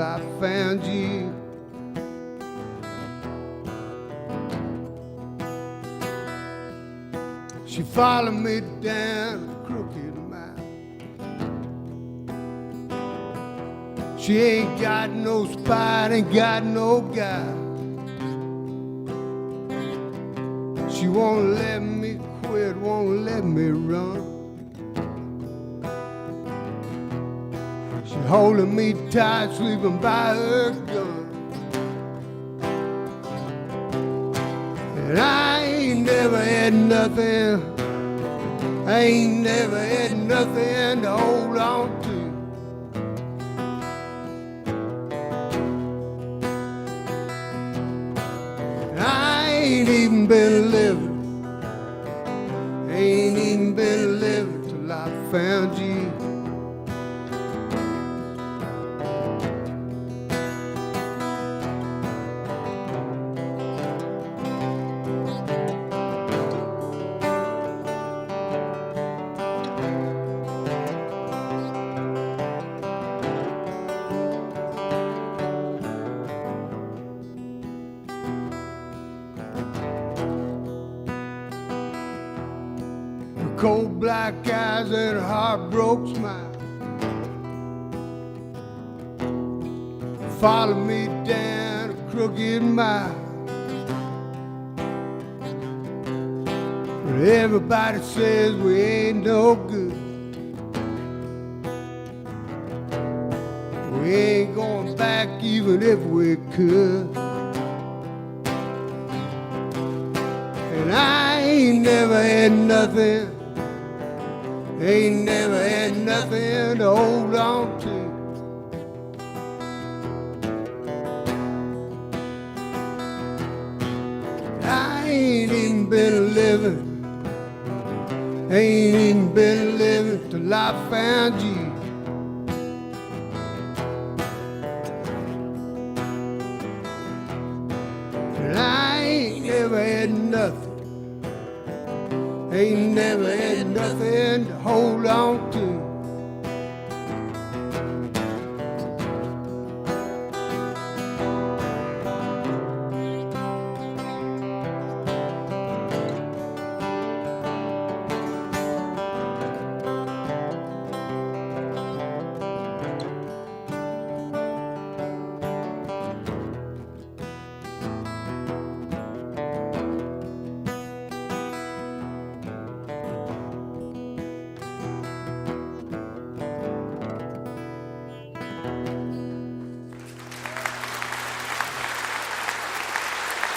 I found you. She followed me down the crooked mile. She ain't got no spine, ain't got no guile. She won't let me quit, won't let me run. She holding me tight, sleeping by her gun. And I ain't never had nothing, I ain't never had nothing to hold on to. I ain't even been living, ain't even been living till I found you. Cold black eyes and a heart-broke smile follow me down a crooked mile. But everybody says we ain't no good. We ain't going back even if we could. And I ain't never had nothing, ain't never had nothing to hold on to. I ain't even been living, ain't even been living till I found you. And I ain't never had nothing, ain't never had nothing to hold on to.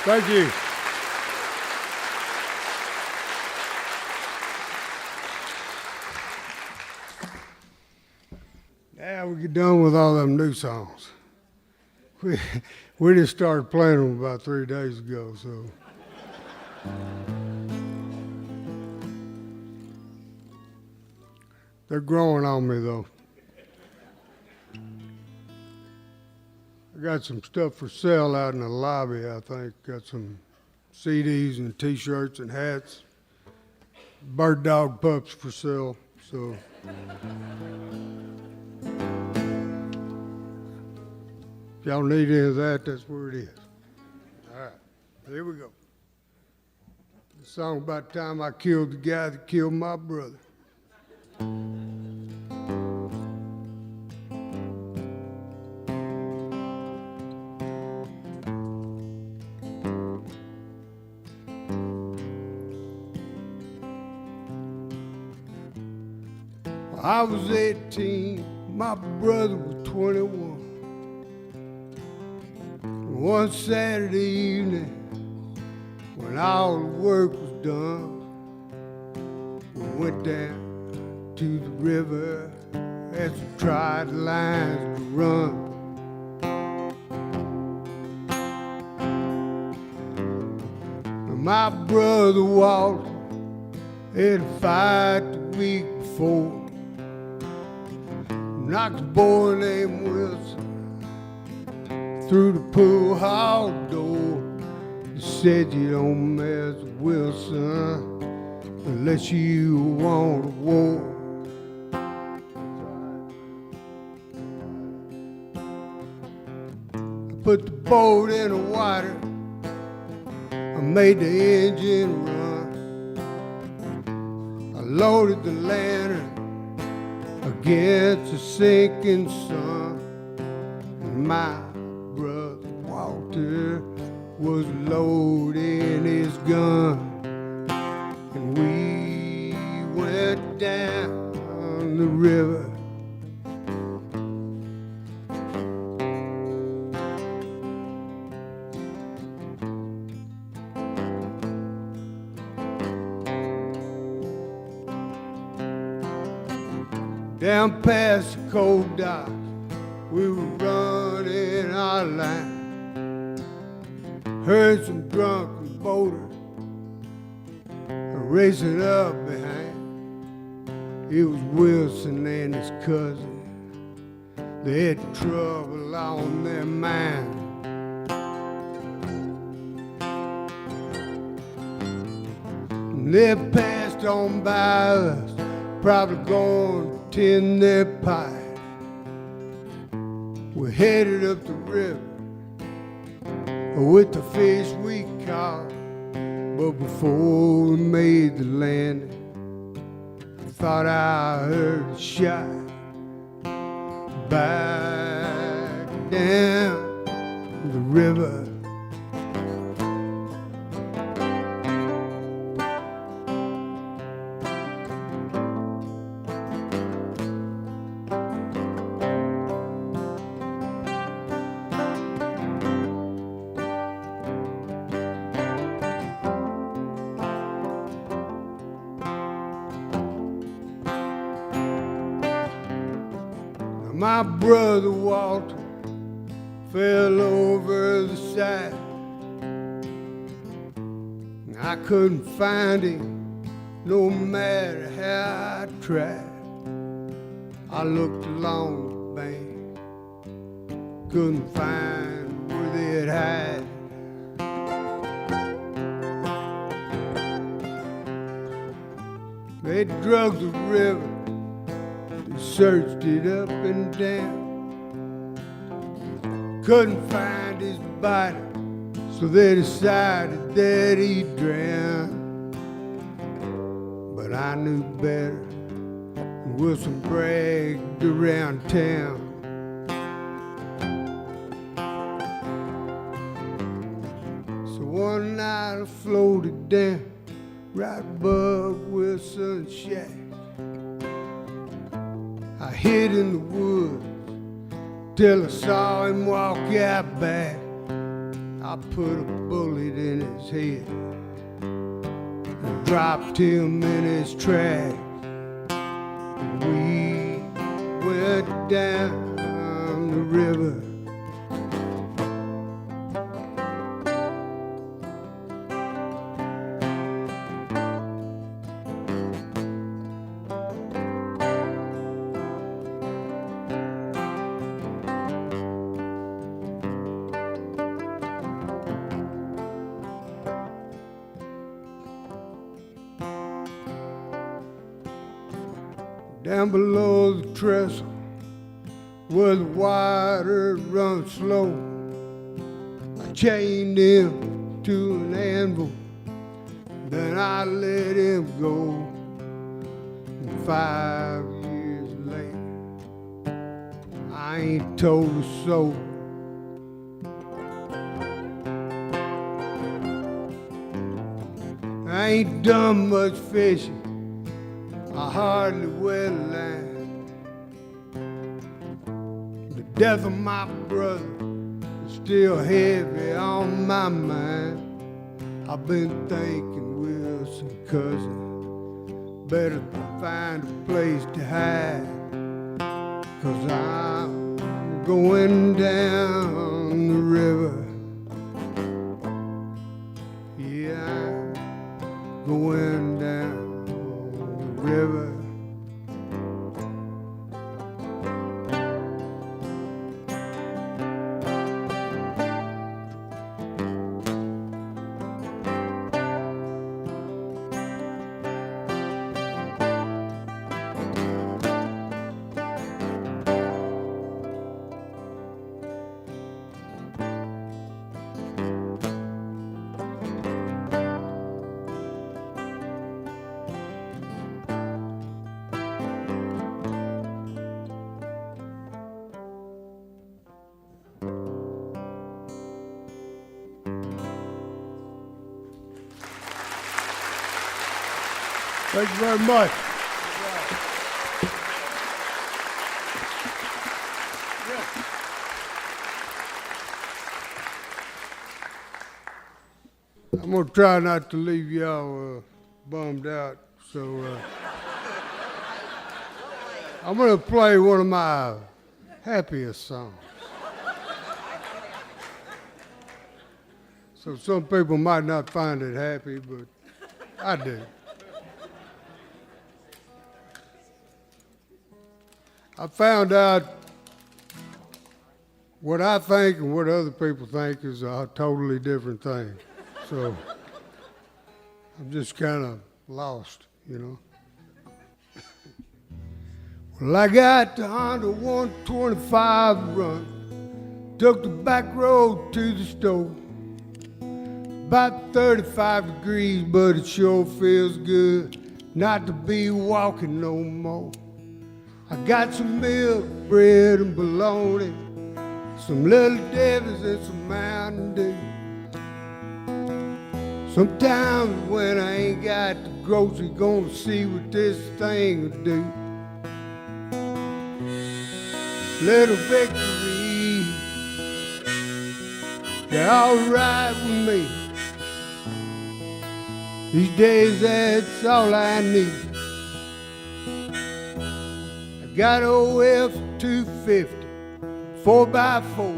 Thank you. Now we get done with all them new songs. We just started playing them about 3 days ago, so. They're growing on me, though. I got some stuff for sale out in the lobby, I think. Got some CDs and T-shirts and hats. Bird dog pups for sale, so. If y'all need any of that, that's where it is. All right, here we go. The song about the time I killed the guy that killed my brother. I was 18, my brother was 21. One Saturday evening, when all the work was done, we went down to the river as we tried lines to run. My brother Walter had a fight the week before. Knocked a boy named Wilson through the pool hall door. He said you don't mess with Wilson unless you want a war. boat in the water. I made the engine run. I loaded the lantern against the sinking sun. And my brother Walter was loading his gun. And we went down the river. Down past the cold docks, we were running our line. Heard some drunken boaters racing up behind. It was Wilson and his cousin. They had trouble on their mind. And they passed on by us, probably going to tend their pie. We headed up the river with the fish we caught. But before we made the landing, I thought I heard a shot back down the river. My brother Walter fell over the side. I couldn't find him no matter how I tried. I looked along the bank, couldn't find where they'd hide. They drug the river, searched it up and down. Couldn't find his body, so they decided that he'd drown. But I knew better, and Wilson bragged around town. So one night I floated down right above Wilson's shack. I hid in the woods till I saw him walk out back. I put a bullet in his head and dropped him in his tracks. And we went down the river. Down below the trestle, where the water runs slow, I chained him to an anvil, then I let him go. And 5 years later, I ain't told a soul. I ain't done much fishing, I hardly wear the line. The death of my brother is still heavy on my mind. I've been thinking, Wilson, cousin, better find a place to hide. 'Cause I'm going down the river. Yeah, I'm going down river. Thank you very much. I'm going to try not to leave y'all bummed out, so I'm going to play one of my happiest songs. So some people might not find it happy, but I do. I found out what I think and what other people think is a totally different thing. So I'm just kind of lost, you know. Well, I got the Honda 125 run, took the back road to the store. About 35 degrees, but it sure feels good not to be walking no more. I got some milk, bread, and bologna, some Little Debbie's and some Mountain Dew. Sometimes when I ain't got the grocery, gonna see what this thing will do. Little victory, they're all right with me. These days, that's all I need. I got old F-250, 4x4,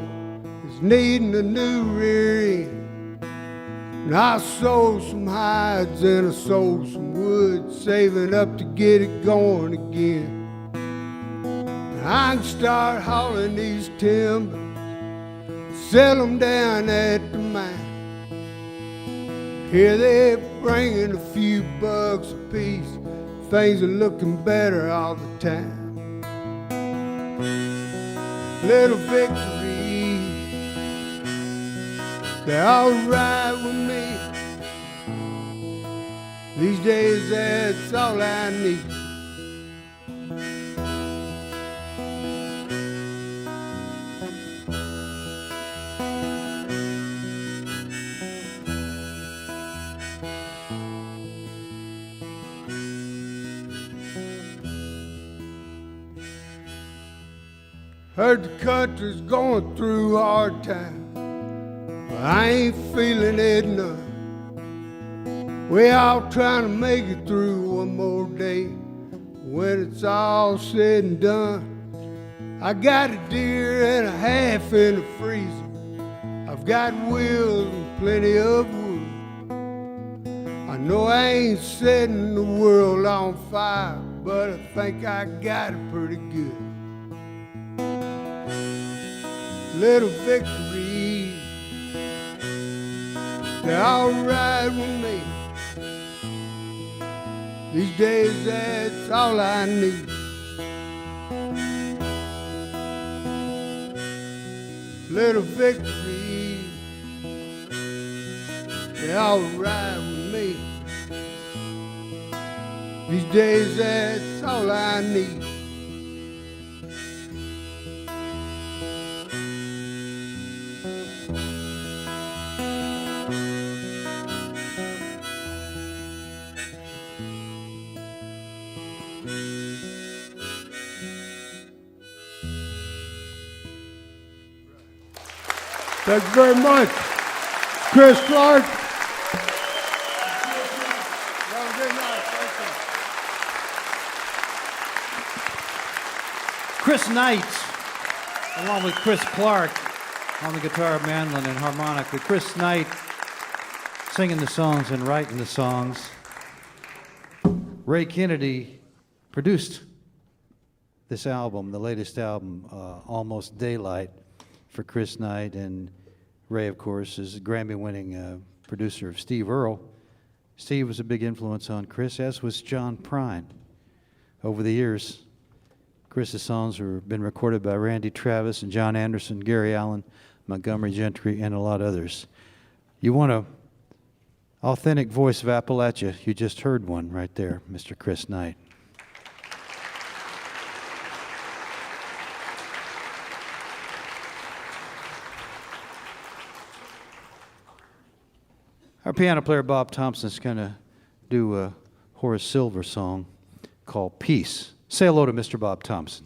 it's needing a new rear end. And I sold some hides and I sold some wood, saving up to get it going again. And I can start hauling these timbers, sell them down at the mine. Here they're bringing a few bucks a piece. Things are looking better all the time. Little victory, they're all right with me. These days, that's all I need. Heard the country's going through a hard time, but I ain't feeling it none. We all trying to make it through one more day. When it's all said and done, I got a deer and a half in the freezer. I've got wheels and plenty of wood. I know I ain't setting the world on fire, but I think I got it pretty good. Little victory, they're all right with me. These days, that's all I need. Little victory, they're all right with me. These days, that's all I need. Thank you very much, Chris Clark. Chris Knight, along with Chris Clark on the guitar, mandolin, and harmonica. Chris Knight singing the songs and writing the songs. Ray Kennedy produced this album, the latest album, Almost Daylight, for Chris Knight. And Ray, of course, is a Grammy-winning producer of Steve Earle. Steve was a big influence on Chris, as was John Prine. Over the years, Chris's songs have been recorded by Randy Travis and John Anderson, Gary Allen, Montgomery Gentry, and a lot of others. You want an authentic voice of Appalachia? You just heard one right there, Mr. Chris Knight. Our piano player, Bob Thompson, is going to do Horace Silver song called Peace. Say hello to Mr. Bob Thompson.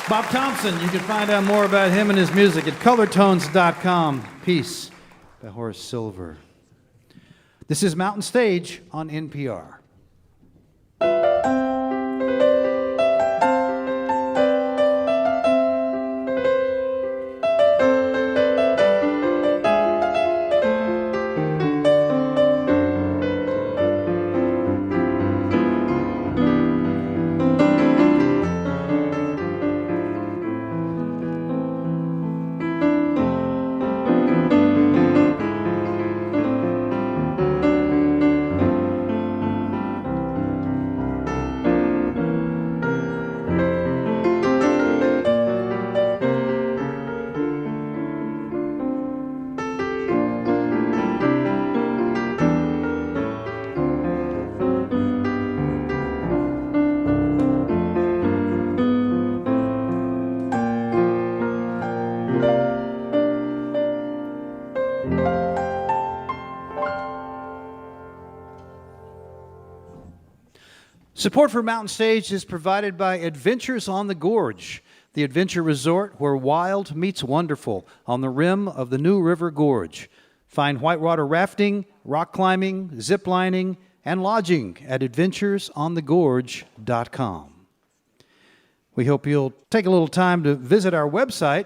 Bob Thompson, you can find out more about him and his music at colortones.com. Peace by Horace Silver. This is Mountain Stage on NPR. Support for Mountain Stage is provided by Adventures on the Gorge, the adventure resort where wild meets wonderful on the rim of the New River Gorge. Find whitewater rafting, rock climbing, zip lining, and lodging at adventuresonthegorge.com. We hope you'll take a little time to visit our website.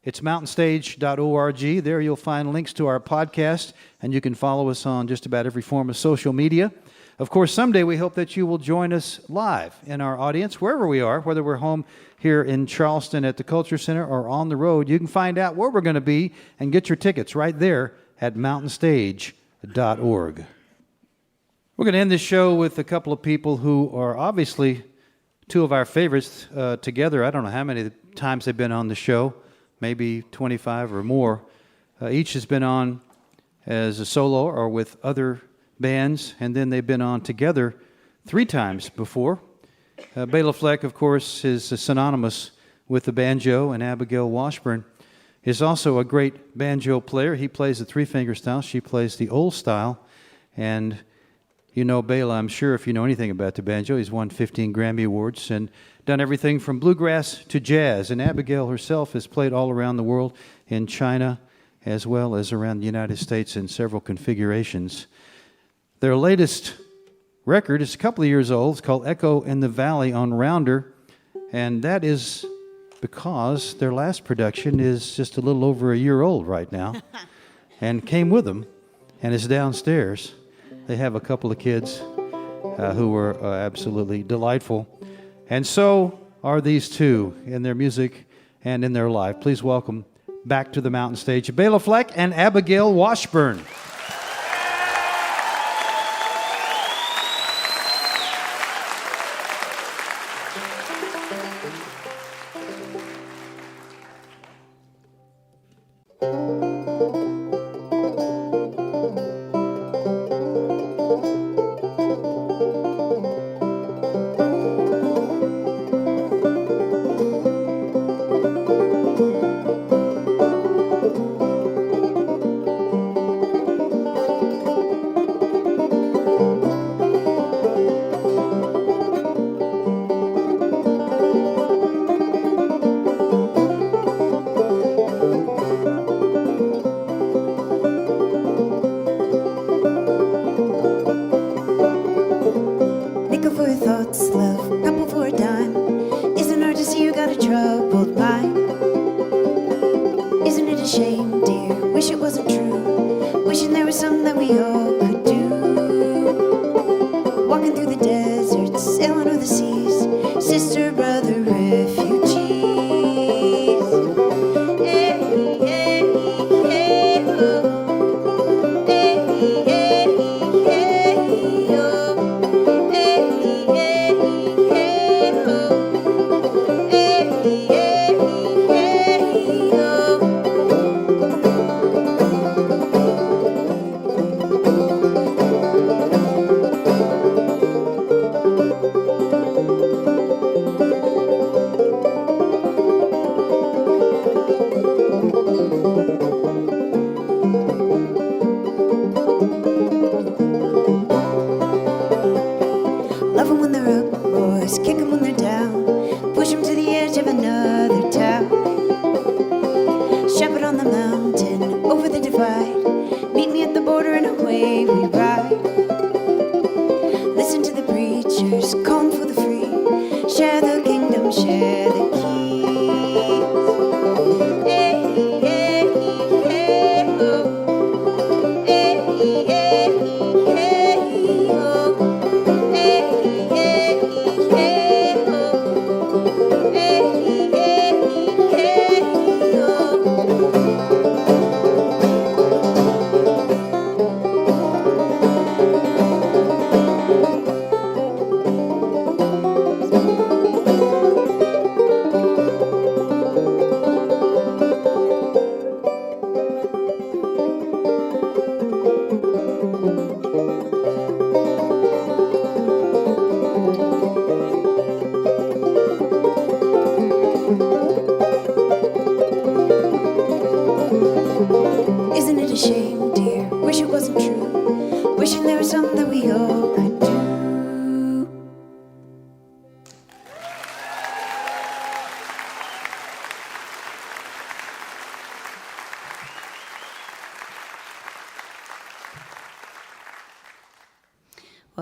It's mountainstage.org. There you'll find links to our podcast, and you can follow us on just about every form of social media. Of course, someday we hope that you will join us live in our audience, wherever we are, whether we're home here in Charleston at the Culture Center or on the road. You can find out where we're going to be and get your tickets right there at mountainstage.org. We're going to end this show with a couple of people who are obviously two of our favorites together. I don't know how many times they've been on the show, maybe 25 or more. Each has been on as a solo or with other bands, and then they've been on together 3 times before. Bela Fleck, of course, is synonymous with the banjo, and Abigail Washburn is also a great banjo player. He plays the 3-finger style. She plays the old style. And you know Bela, I'm sure, if you know anything about the banjo. He's won 15 Grammy Awards and done everything from bluegrass to jazz. And Abigail herself has played all around the world, in China as well as around the United States in several configurations. Their latest record is a couple of years old. It's called Echo in the Valley on Rounder, and that is because their last production is just a little over a year old right now and came with them and is downstairs. They have a couple of kids who were absolutely delightful, and so are these two in their music and in their life. Please welcome back to the Mountain Stage Bela Fleck and Abigail Washburn.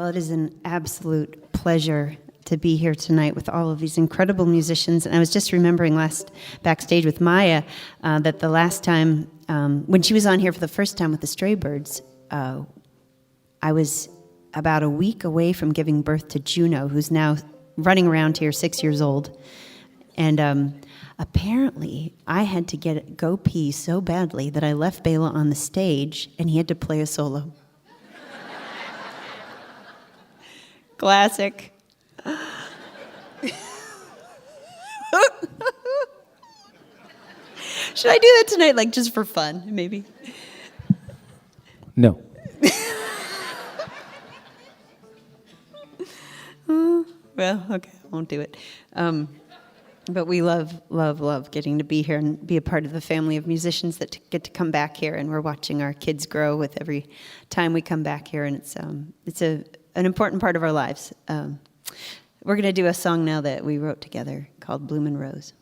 Well, it is an absolute pleasure to be here tonight with all of these incredible musicians. And I was just remembering backstage with Maya that the last time, when she was on here for the first time with the Stray Birds, I was about a week away from giving birth to Juno, who's now running around here, 6 years old. And apparently, I had to go pee so badly that I left Bela on the stage, and he had to play a solo. Classic. Should I do that tonight, like just for fun, maybe? No. Well, okay, I won't do it. But we love getting to be here and be a part of the family of musicians that get to come back here, and we're watching our kids grow with every time we come back here, and it's an important part of our lives. We're going to do a song now that we wrote together called Bloomin' Rose.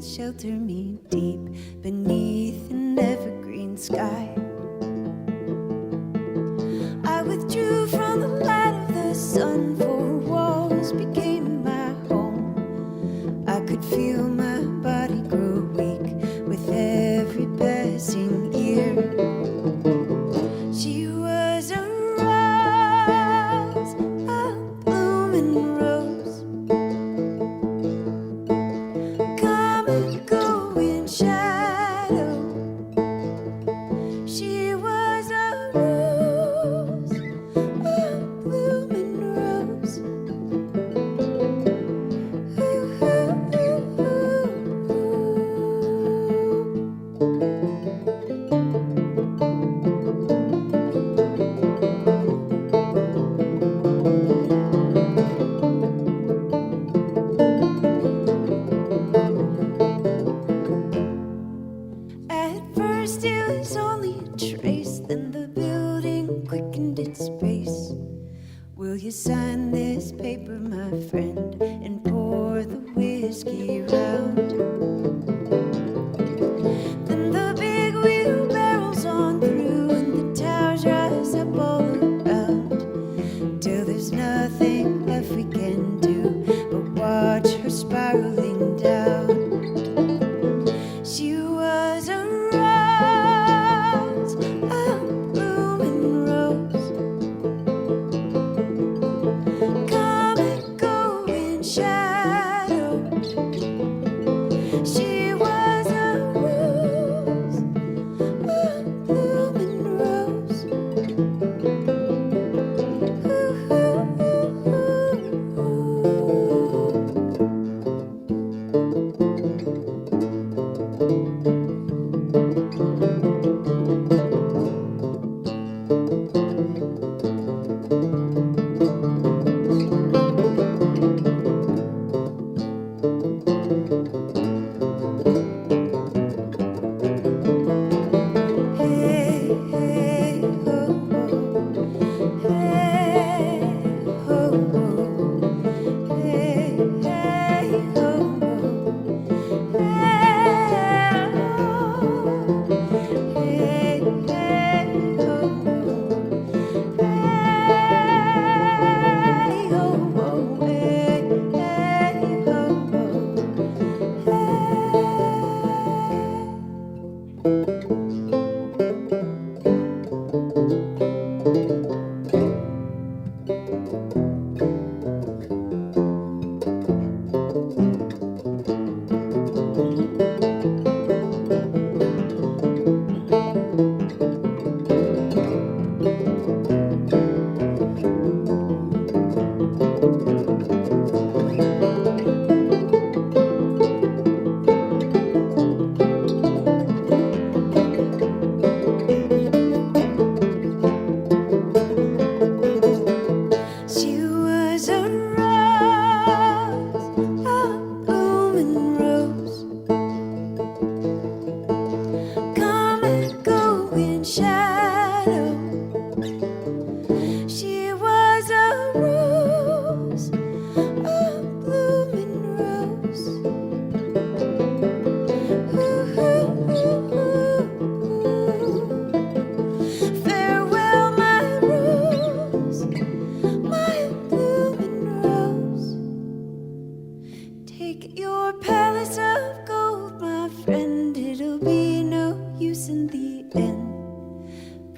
Shelter me deep beneath an evergreen sky. I withdrew from the light of the sun, four walls became my home. I could feel my body grow weak with every passing year. She was a rose, a blooming rose. Sign this paper, my friend, and pour the whiskey round. Then the big wheel barrels on through, and the towers rise up all around, till there's nothing left we can do but watch her spiraling down. She was a rose, a blooming rose. Come and go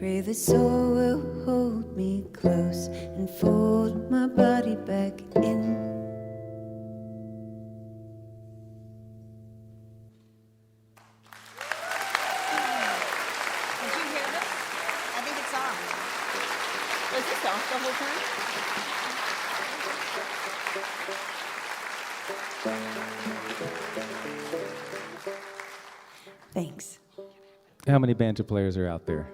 Pray the soul will hold me close and fold my body back in. Did you hear this? I think it's off. Was this off the whole time? Thanks. How many banjo players are out there?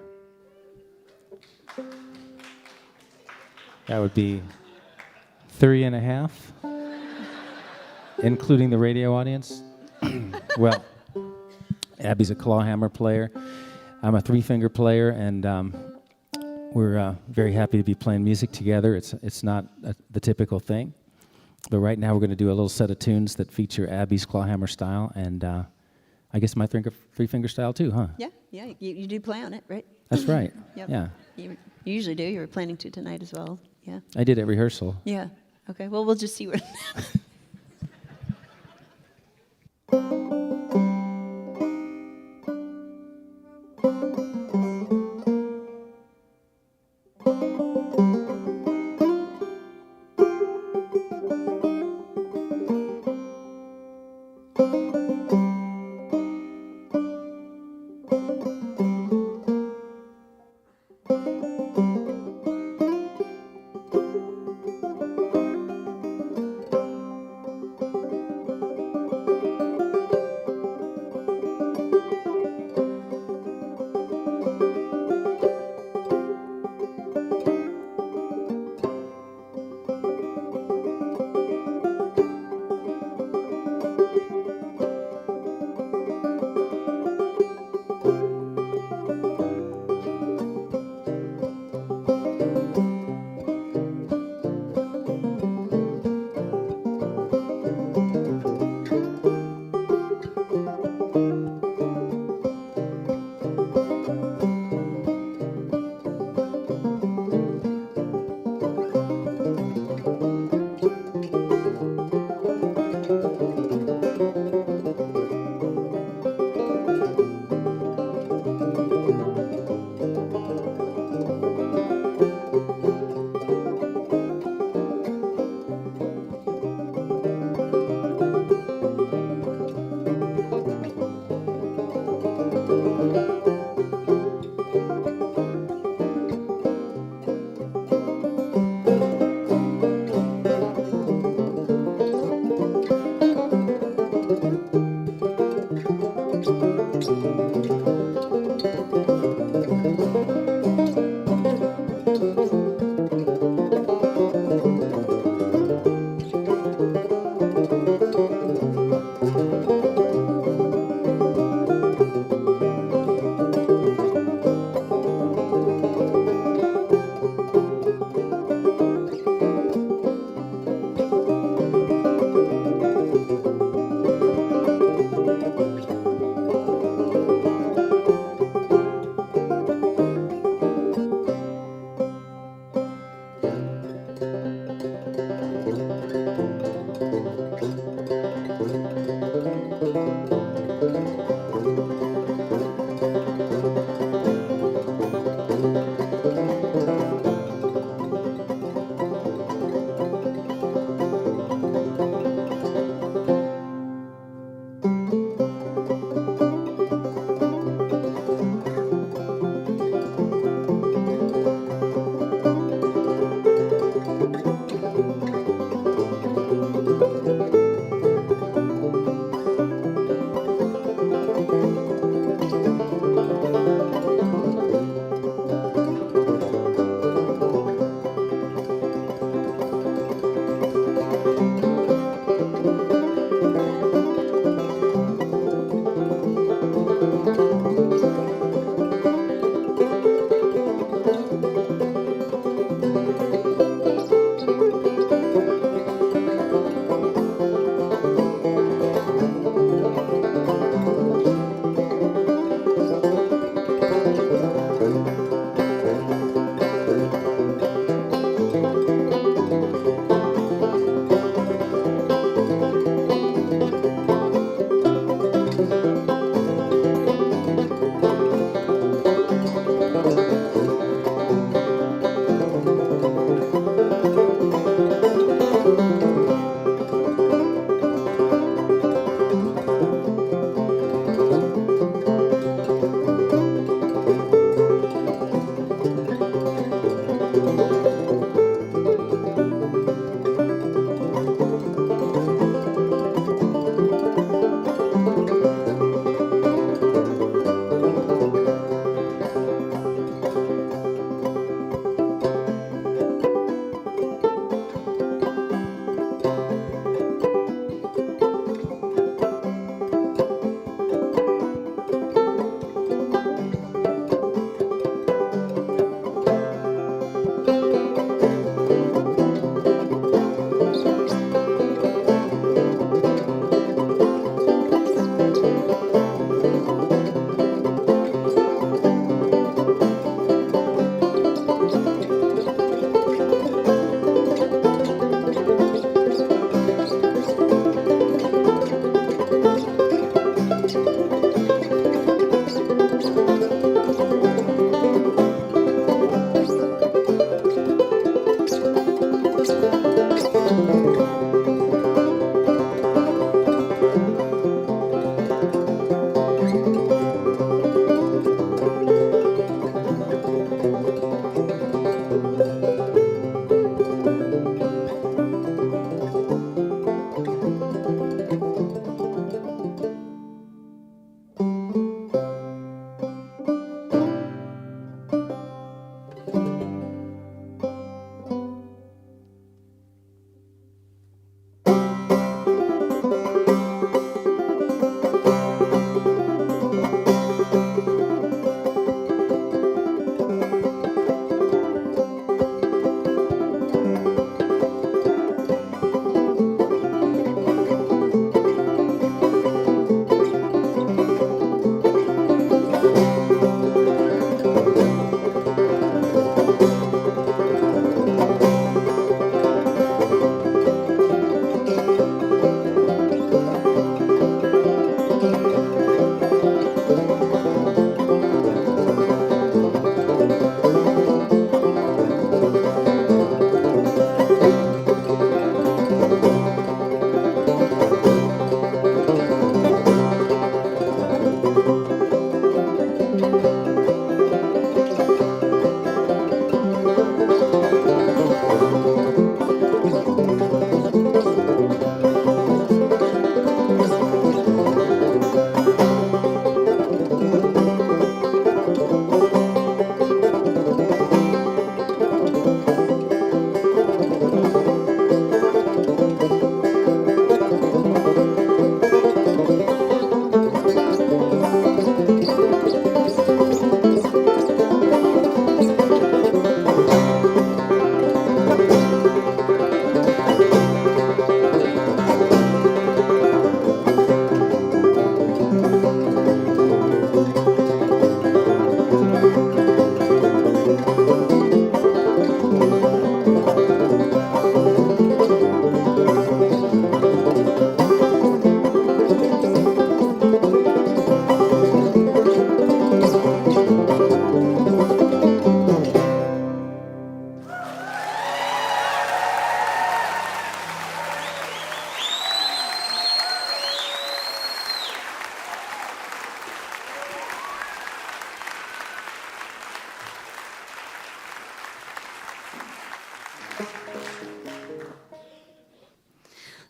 That would be 3.5, including the radio audience. Well, Abby's a clawhammer player. I'm a three-finger player, and we're very happy to be playing music together. It's not the typical thing, but right now we're going to do a little set of tunes that feature Abby's clawhammer style, and I guess my three-finger style too, huh? Yeah, you do play on it, right? That's right. Yep. Yeah. You usually do. You were planning to tonight as well. Yeah. I did at rehearsal. Yeah. Okay. Well, we'll just see what.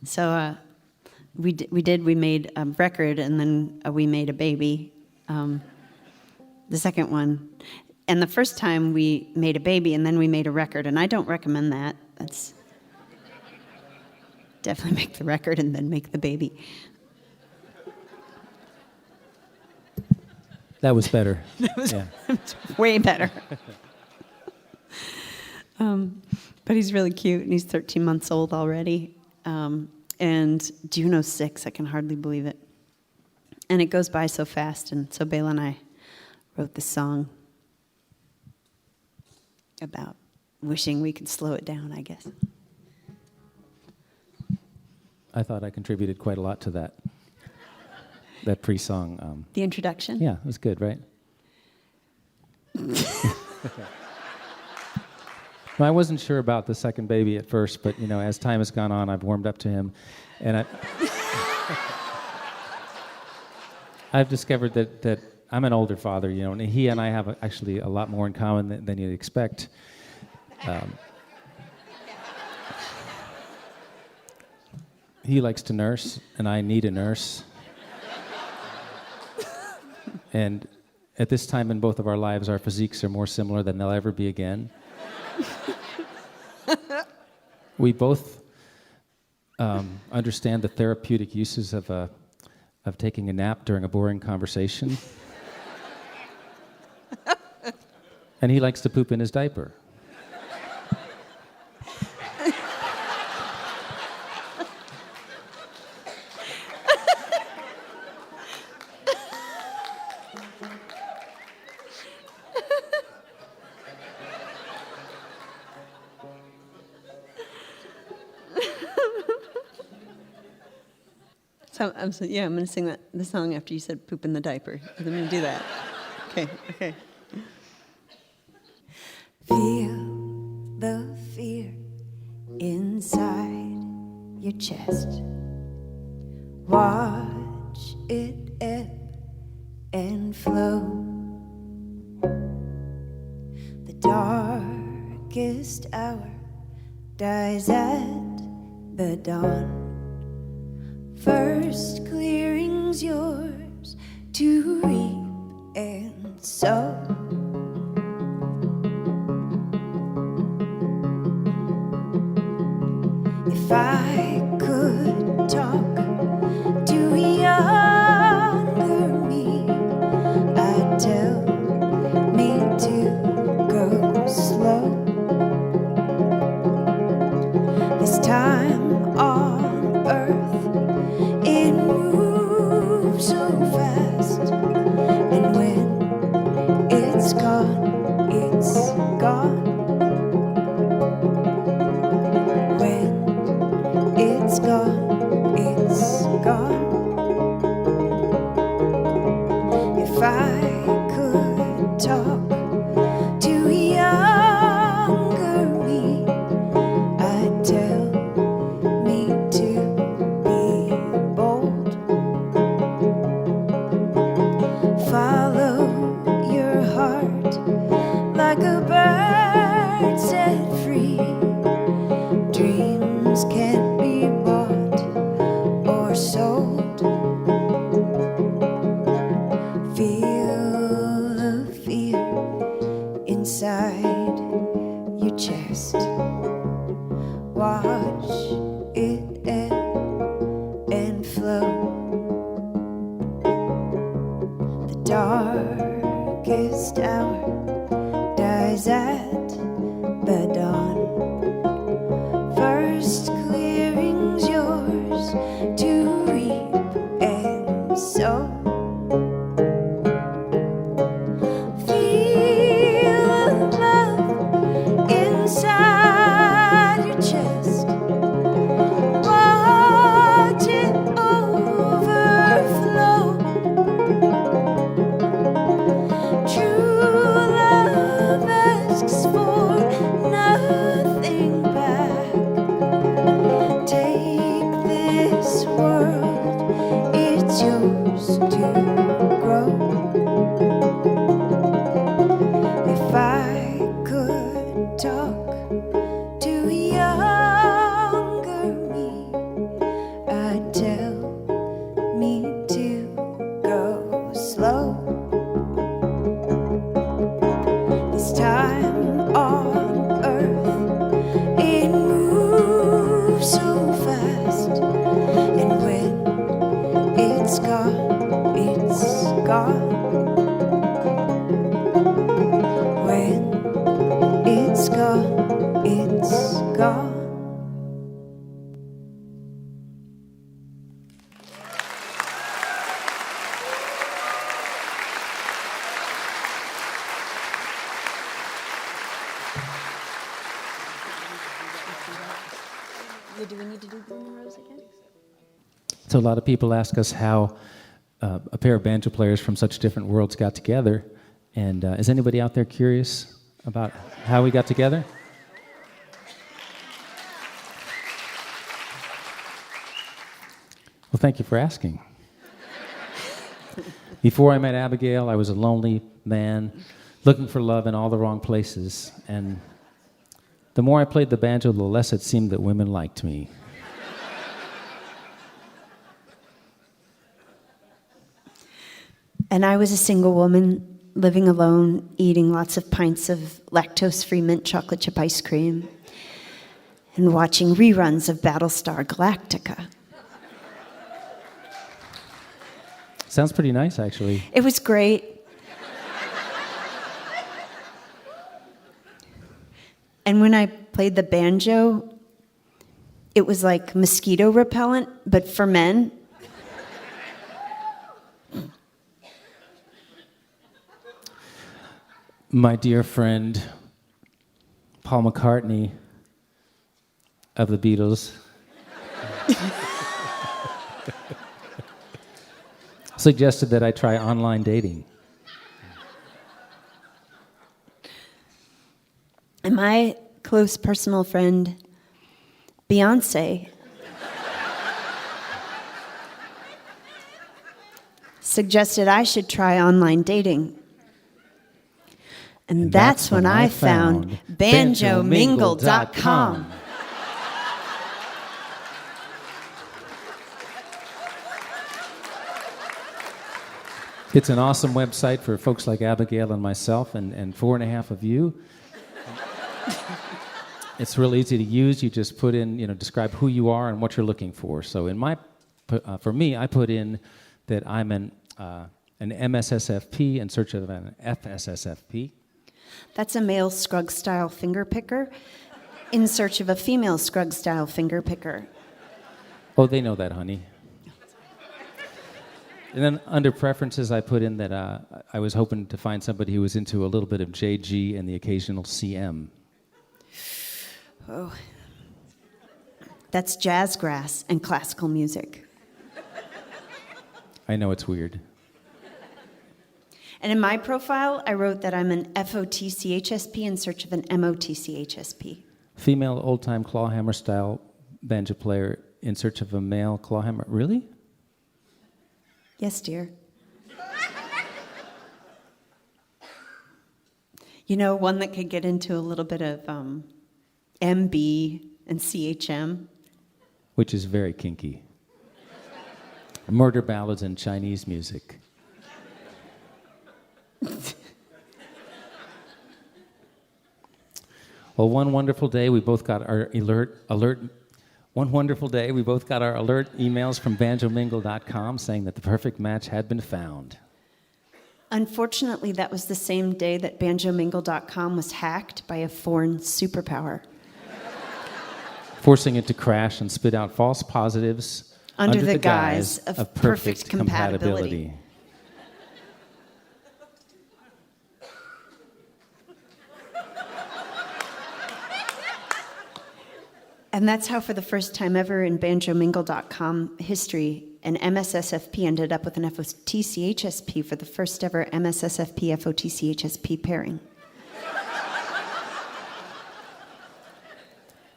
So we made a record, and then we made a baby, the second one. And the first time we made a baby, and then we made a record, and I don't recommend that. That's definitely make the record and then make the baby. That was better. That was yeah. way better. But he's really cute, and he's 13 months old already. And Juno's 6, I can hardly believe it. And it goes by so fast, and so Bela and I wrote this song about wishing we could slow it down, I guess. I thought I contributed quite a lot to that pre-song. The introduction? Yeah, it was good, right? Well, I wasn't sure about the second baby at first, but as time has gone on, I've warmed up to him, and I've discovered that I'm an older father, and he and I have actually a lot more in common than you'd expect. He likes to nurse, and I need a nurse. And at this time in both of our lives, our physiques are more similar than they'll ever be again. We both understand the therapeutic uses of taking a nap during a boring conversation. And he likes to poop in his diaper. So I'm going to sing the song after you said "poop in the diaper." I'm going to do that. Okay. Feel the fear inside your chest. Watch it ebb and flow. The darkest hour dies at the dawn. First clearing's yours to reap and sow. If I could talk to younger me, I'd tell me to go slow. This time on earth, it moves so fast, and when it's gone, it's gone. When it's gone, it's gone. If I could talk to younger me, I'd tell me to be bold. Follow your heart like a bird set free. Dreams can't be bought or sold. Feel the fear inside your chest. Watch it ebb and flow. The darkest hour dies at the dawn. First clearing's yours to reap and sow. Feel the love inside your chest. Watch it overflow. True love asks for nothing back. Take this world, it's yours to grow. If I could talk to younger me, I'd tell me to go slow. This time on earth, it moves so fast, and when it's gone, it's gone. When it's gone, it's gone. Do we need to do Blue Rose again? So a lot of people ask us how a pair of banjo players from such different worlds got together. And is anybody out there curious about how we got together? Well, thank you for asking. Before I met Abigail, I was a lonely man looking for love in all the wrong places. And The more I played the banjo, the less it seemed that women liked me. And I was a single woman living alone, eating lots of pints of lactose-free mint chocolate chip ice cream and watching reruns of Battlestar Galactica. Sounds pretty nice, actually. It was great. And when I played the banjo, it was like mosquito repellent, but for men. My dear friend, Paul McCartney of the Beatles, suggested that I try online dating. And my close personal friend, Beyonce, suggested I should try online dating. And that's when I found banjomingle.com. It's an awesome website for folks like Abigail and myself and 4.5 of you. It's real easy to use. You just put in, describe who you are and what you're looking for. So for me, I put in that I'm an MSSFP in search of an FSSFP. That's a male Scruggs-style finger picker in search of a female Scruggs-style finger picker. Oh, they know that, honey. And then under preferences, I put in that I was hoping to find somebody who was into a little bit of JG and the occasional CM. Oh, that's jazzgrass and classical music. I know it's weird. And in my profile, I wrote that I'm an FOTCHSP in search of an MOTCHSP. Female old-time clawhammer style banjo player in search of a male clawhammer. Really? Yes, dear. One that could get into a little bit of MB and CHM. Which is very kinky. Murder ballads and Chinese music. Well, one wonderful day we both got our alert. One wonderful day we both got our alert emails from banjomingle.com saying that the perfect match had been found. Unfortunately, that was the same day that banjomingle.com was hacked by a foreign superpower, forcing it to crash and spit out false positives under the guise of perfect compatibility. And that's how, for the first time ever in banjomingle.com history, an MSSFP ended up with an FOTCHSP for the first ever MSSFP FOTCHSP pairing.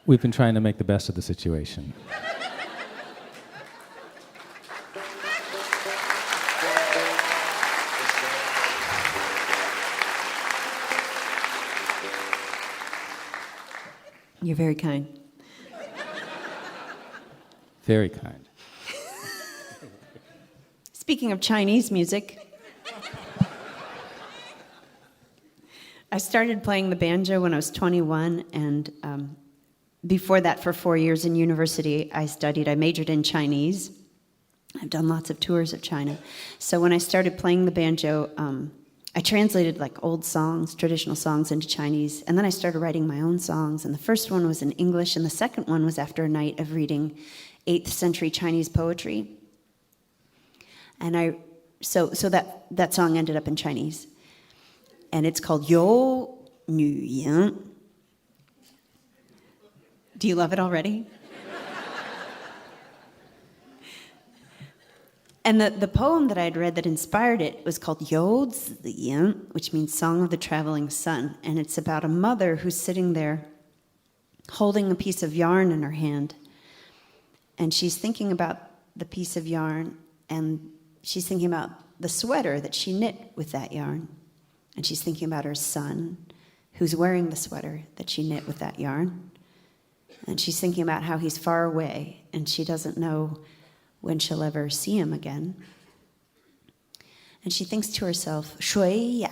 We've been trying to make the best of the situation. You're very kind. Very kind. Speaking of Chinese music, I started playing the banjo when I was 21, and before that, for 4 years in university, I majored in Chinese. I've done lots of tours of China. So when I started playing the banjo, I translated old songs, traditional songs, into Chinese, and then I started writing my own songs, and the first one was in English, and the second one was after a night of reading 8th century Chinese poetry. And so that song ended up in Chinese. And it's called You Nu Yan. Do you love it already? And the poem that I had read that inspired it was called You Zi Yan, which means Song of the Traveling Sun. And it's about a mother who's sitting there holding a piece of yarn in her hand. And she's thinking about the piece of yarn, and she's thinking about the sweater that she knit with that yarn. And she's thinking about her son, who's wearing the sweater that she knit with that yarn. And she's thinking about how he's far away, and she doesn't know when she'll ever see him again. And she thinks to herself, 水眼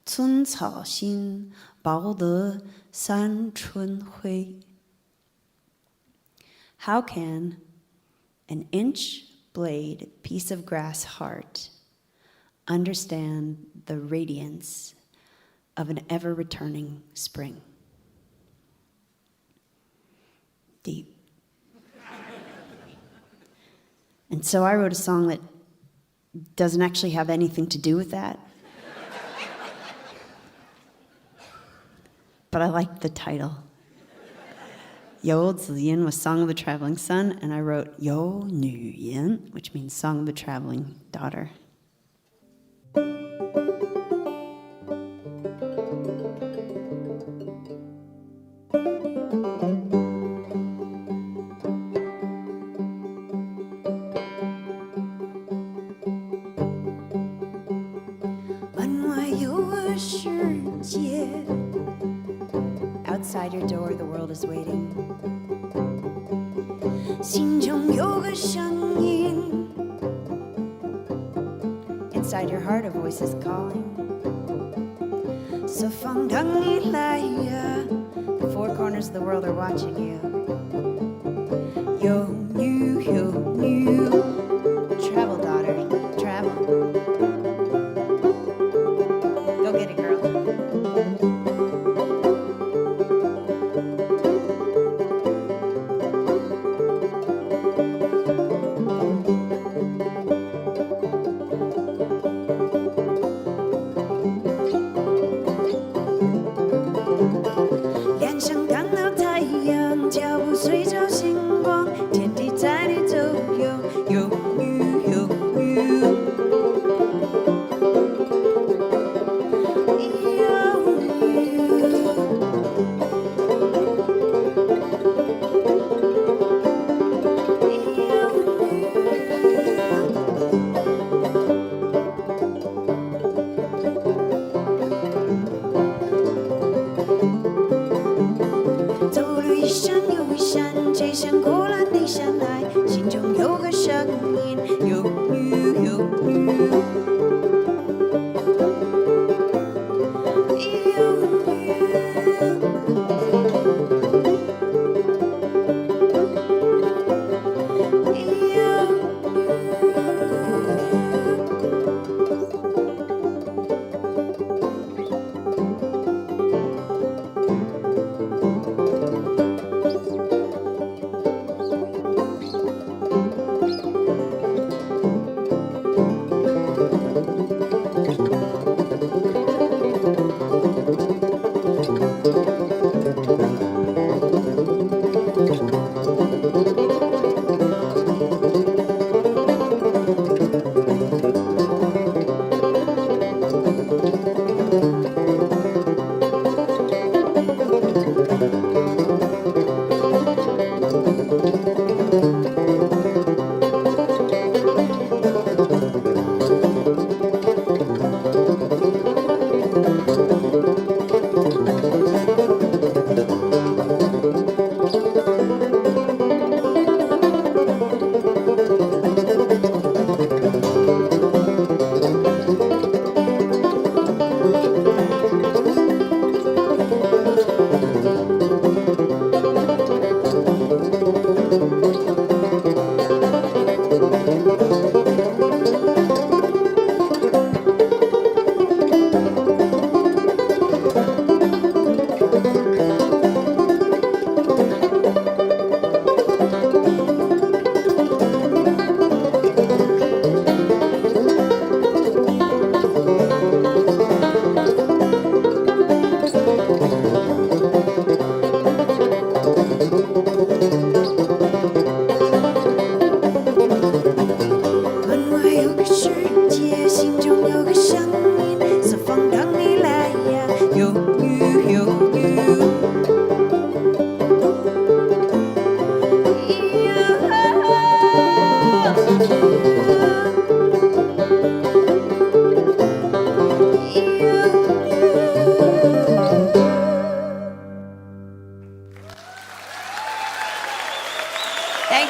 春草心，报得三春晖. How can an inch-blade piece of grass heart understand the radiance of an ever-returning spring? Deep. And so I wrote a song that doesn't actually have anything to do with that. But I liked the title. Yo Ziyin was Song of the Traveling Son, and I wrote Yo Nu Yin, which means Song of the Traveling Daughter. Outside your door, the world is waiting. 心中有个声音 Inside your heart, a voice is calling. 四方等你来呀 The four corners of the world are watching you. Yo, new Travel, daughter, travel. Go get it, girl.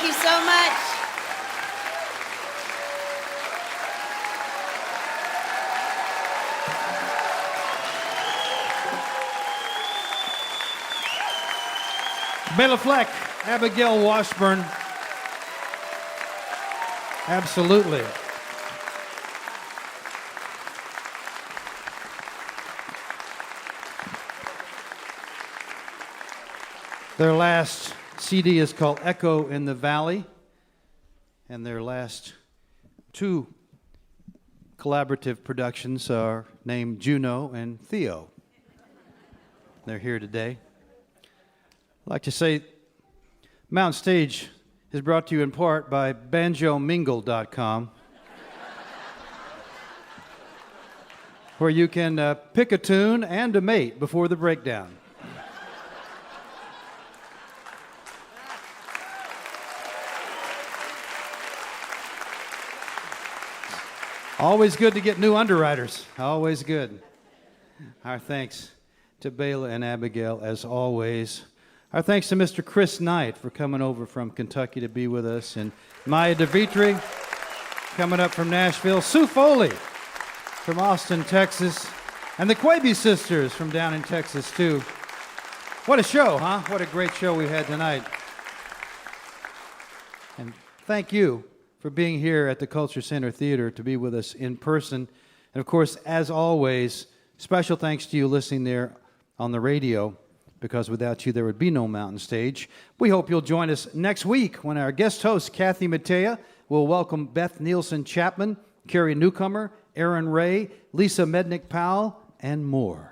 you so much. Bela Fleck, Abigail Washburn. Absolutely. Their last CD is called Echo in the Valley, and their last two collaborative productions are named Juno and Theo. They're here today. I'd like to say Mountain Stage is brought to you in part by banjomingle.com, where you can pick a tune and a mate before the breakdown. Always good to get new underwriters. Always good. Our thanks to Bela and Abigail, as always. Our thanks to Mr. Chris Knight for coming over from Kentucky to be with us, and Maya DeVitri coming up from Nashville, Sue Foley from Austin, Texas, and the Quebe sisters from down in Texas, too. What a show, huh? What a great show we had tonight. And thank you for being here at the Culture Center Theater to be with us in person. And of course, as always, special thanks to you listening there on the radio, because without you, there would be no Mountain Stage. We hope you'll join us next week when our guest host, Kathy Mattea, will welcome Beth Nielsen Chapman, Carrie Newcomer, Aaron Ray, Lisa Mednick-Powell, and more.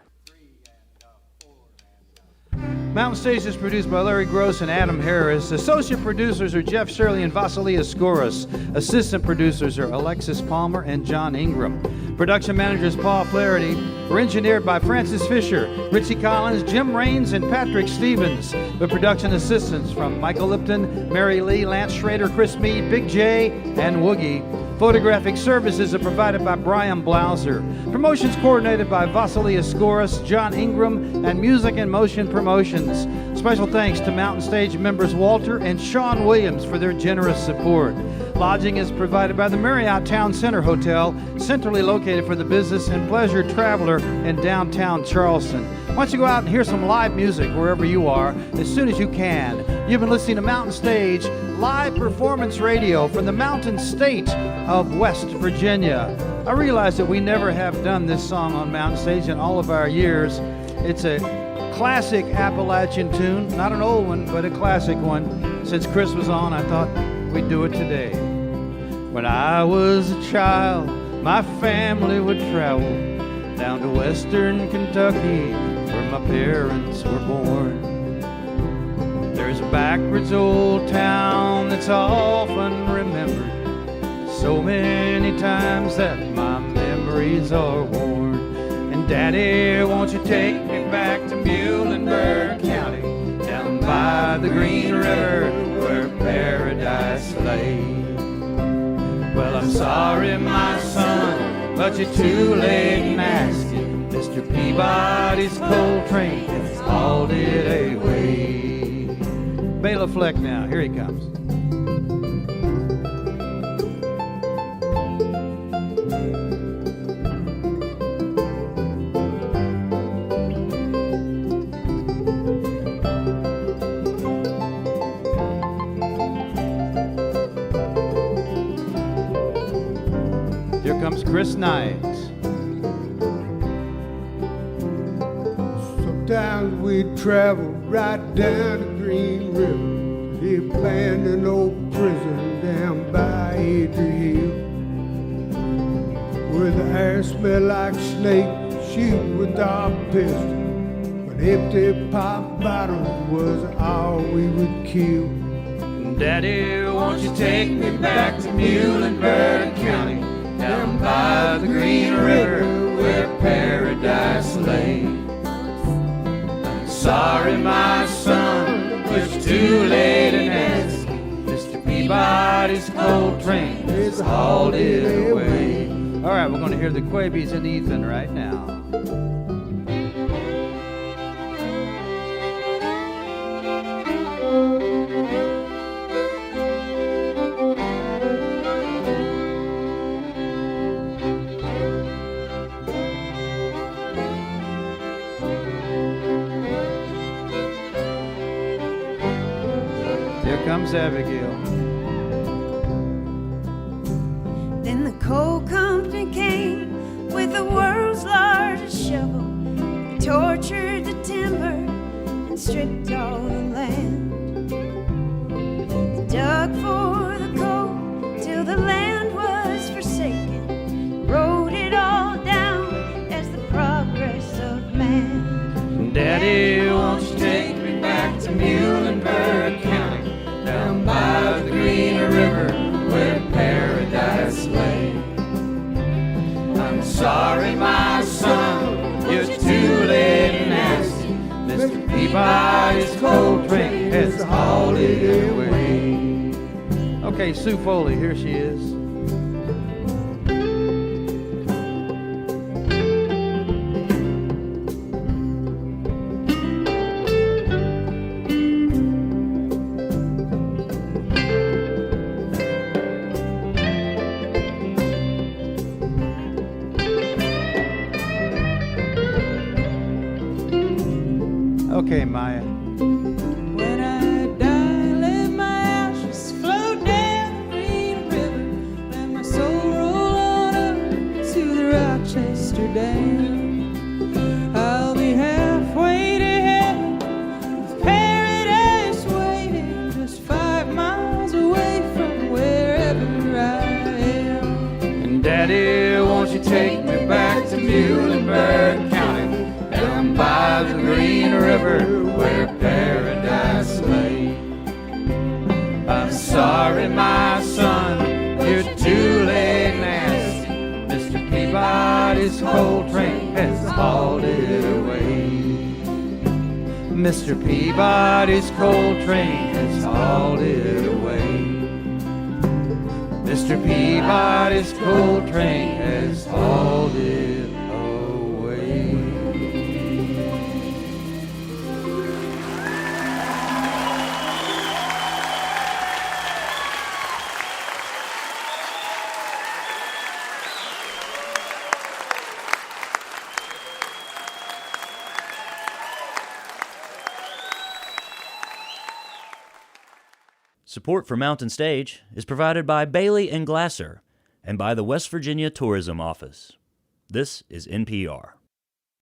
Mountain Stage is produced by Larry Gross and Adam Harris. Associate producers are Jeff Shirley and Vasilia Skouras. Assistant producers are Alexis Palmer and John Ingram. Production managers Paul Flaherty. We're engineered by Francis Fisher, Richie Collins, Jim Raines, and Patrick Stevens. With production assistants from Michael Lipton, Mary Lee, Lance Schrader, Chris Mead, Big J, and Woogie. Photographic services are provided by Brian Blauser. Promotions coordinated by Vasilia Skouras, John Ingram, and Music and Motion Promotions. Special thanks to Mountain Stage members Walter and Sean Williams for their generous support. Lodging is provided by the Marriott Town Center Hotel, centrally located for the business and pleasure traveler in downtown Charleston. Why don't you go out and hear some live music wherever you are as soon as you can. You've been listening to Mountain Stage live performance radio from the Mountain State of West Virginia. I realize that we never have done this song on Mountain Stage in all of our years. It's a classic Appalachian tune, not an old one, but a classic one. Since Chris was on, I thought we'd do it today. When I was a child, my family would travel down to western Kentucky, where my parents were born. There's a backwards old town that's often remembered so many times that my memories are worn. And Daddy, won't you take me back to Muhlenberg County, down by the Green River where paradise lay? Well, I'm sorry, my son, but you're too late in asking. Mr. Peabody's coal train has hauled it away. Bela Fleck now, here he comes. Here comes Chris Knight. Sometimes we'd travel right down the Green River. He planned an old prison down by Adrian Hill, where the air smelled like snake, shooting with our pistol. But empty pop bottles was all we would kill. Daddy, won't you take me back to Muhlenberg County, down by the Green River where paradise lay? I'm sorry, my son, but it's too late in asking. Mr. Peabody's coal train has hauled it away. All right, we're going to hear the Quabies and Ethan right now. Here comes Abigail. Then the coal company came with the world's largest shovel. They tortured the timber and stripped all the land. They dug for the coal till the land was forsaken, wrote it all down as the progress of man. Daddy, won't you take me back to Muhlenberg County, down by the Green River where paradise lay? I'm sorry, my son, you're too late and nasty. Mr. Peabody's coal train has hauled it away. Okay, Sue Foley, here she is. Okay, Maya. When I die, let my ashes float down the Green River. Let my soul roll on up to the Rochester Dam. I'll be halfway to heaven with paradise waiting just 5 miles away from wherever I am. And Daddy, won't you take me back to Muhlenberg County, down by the Green River where paradise lay? I'm sorry, my son, you're too late nasty. Mr. Peabody's coal train has hauled it away. Mr. Peabody's coal train has hauled it away. Mr. Peabody's coal train has hauled it away. Support for Mountain Stage is provided by Bailey and Glasser and by the West Virginia Tourism Office. This is NPR.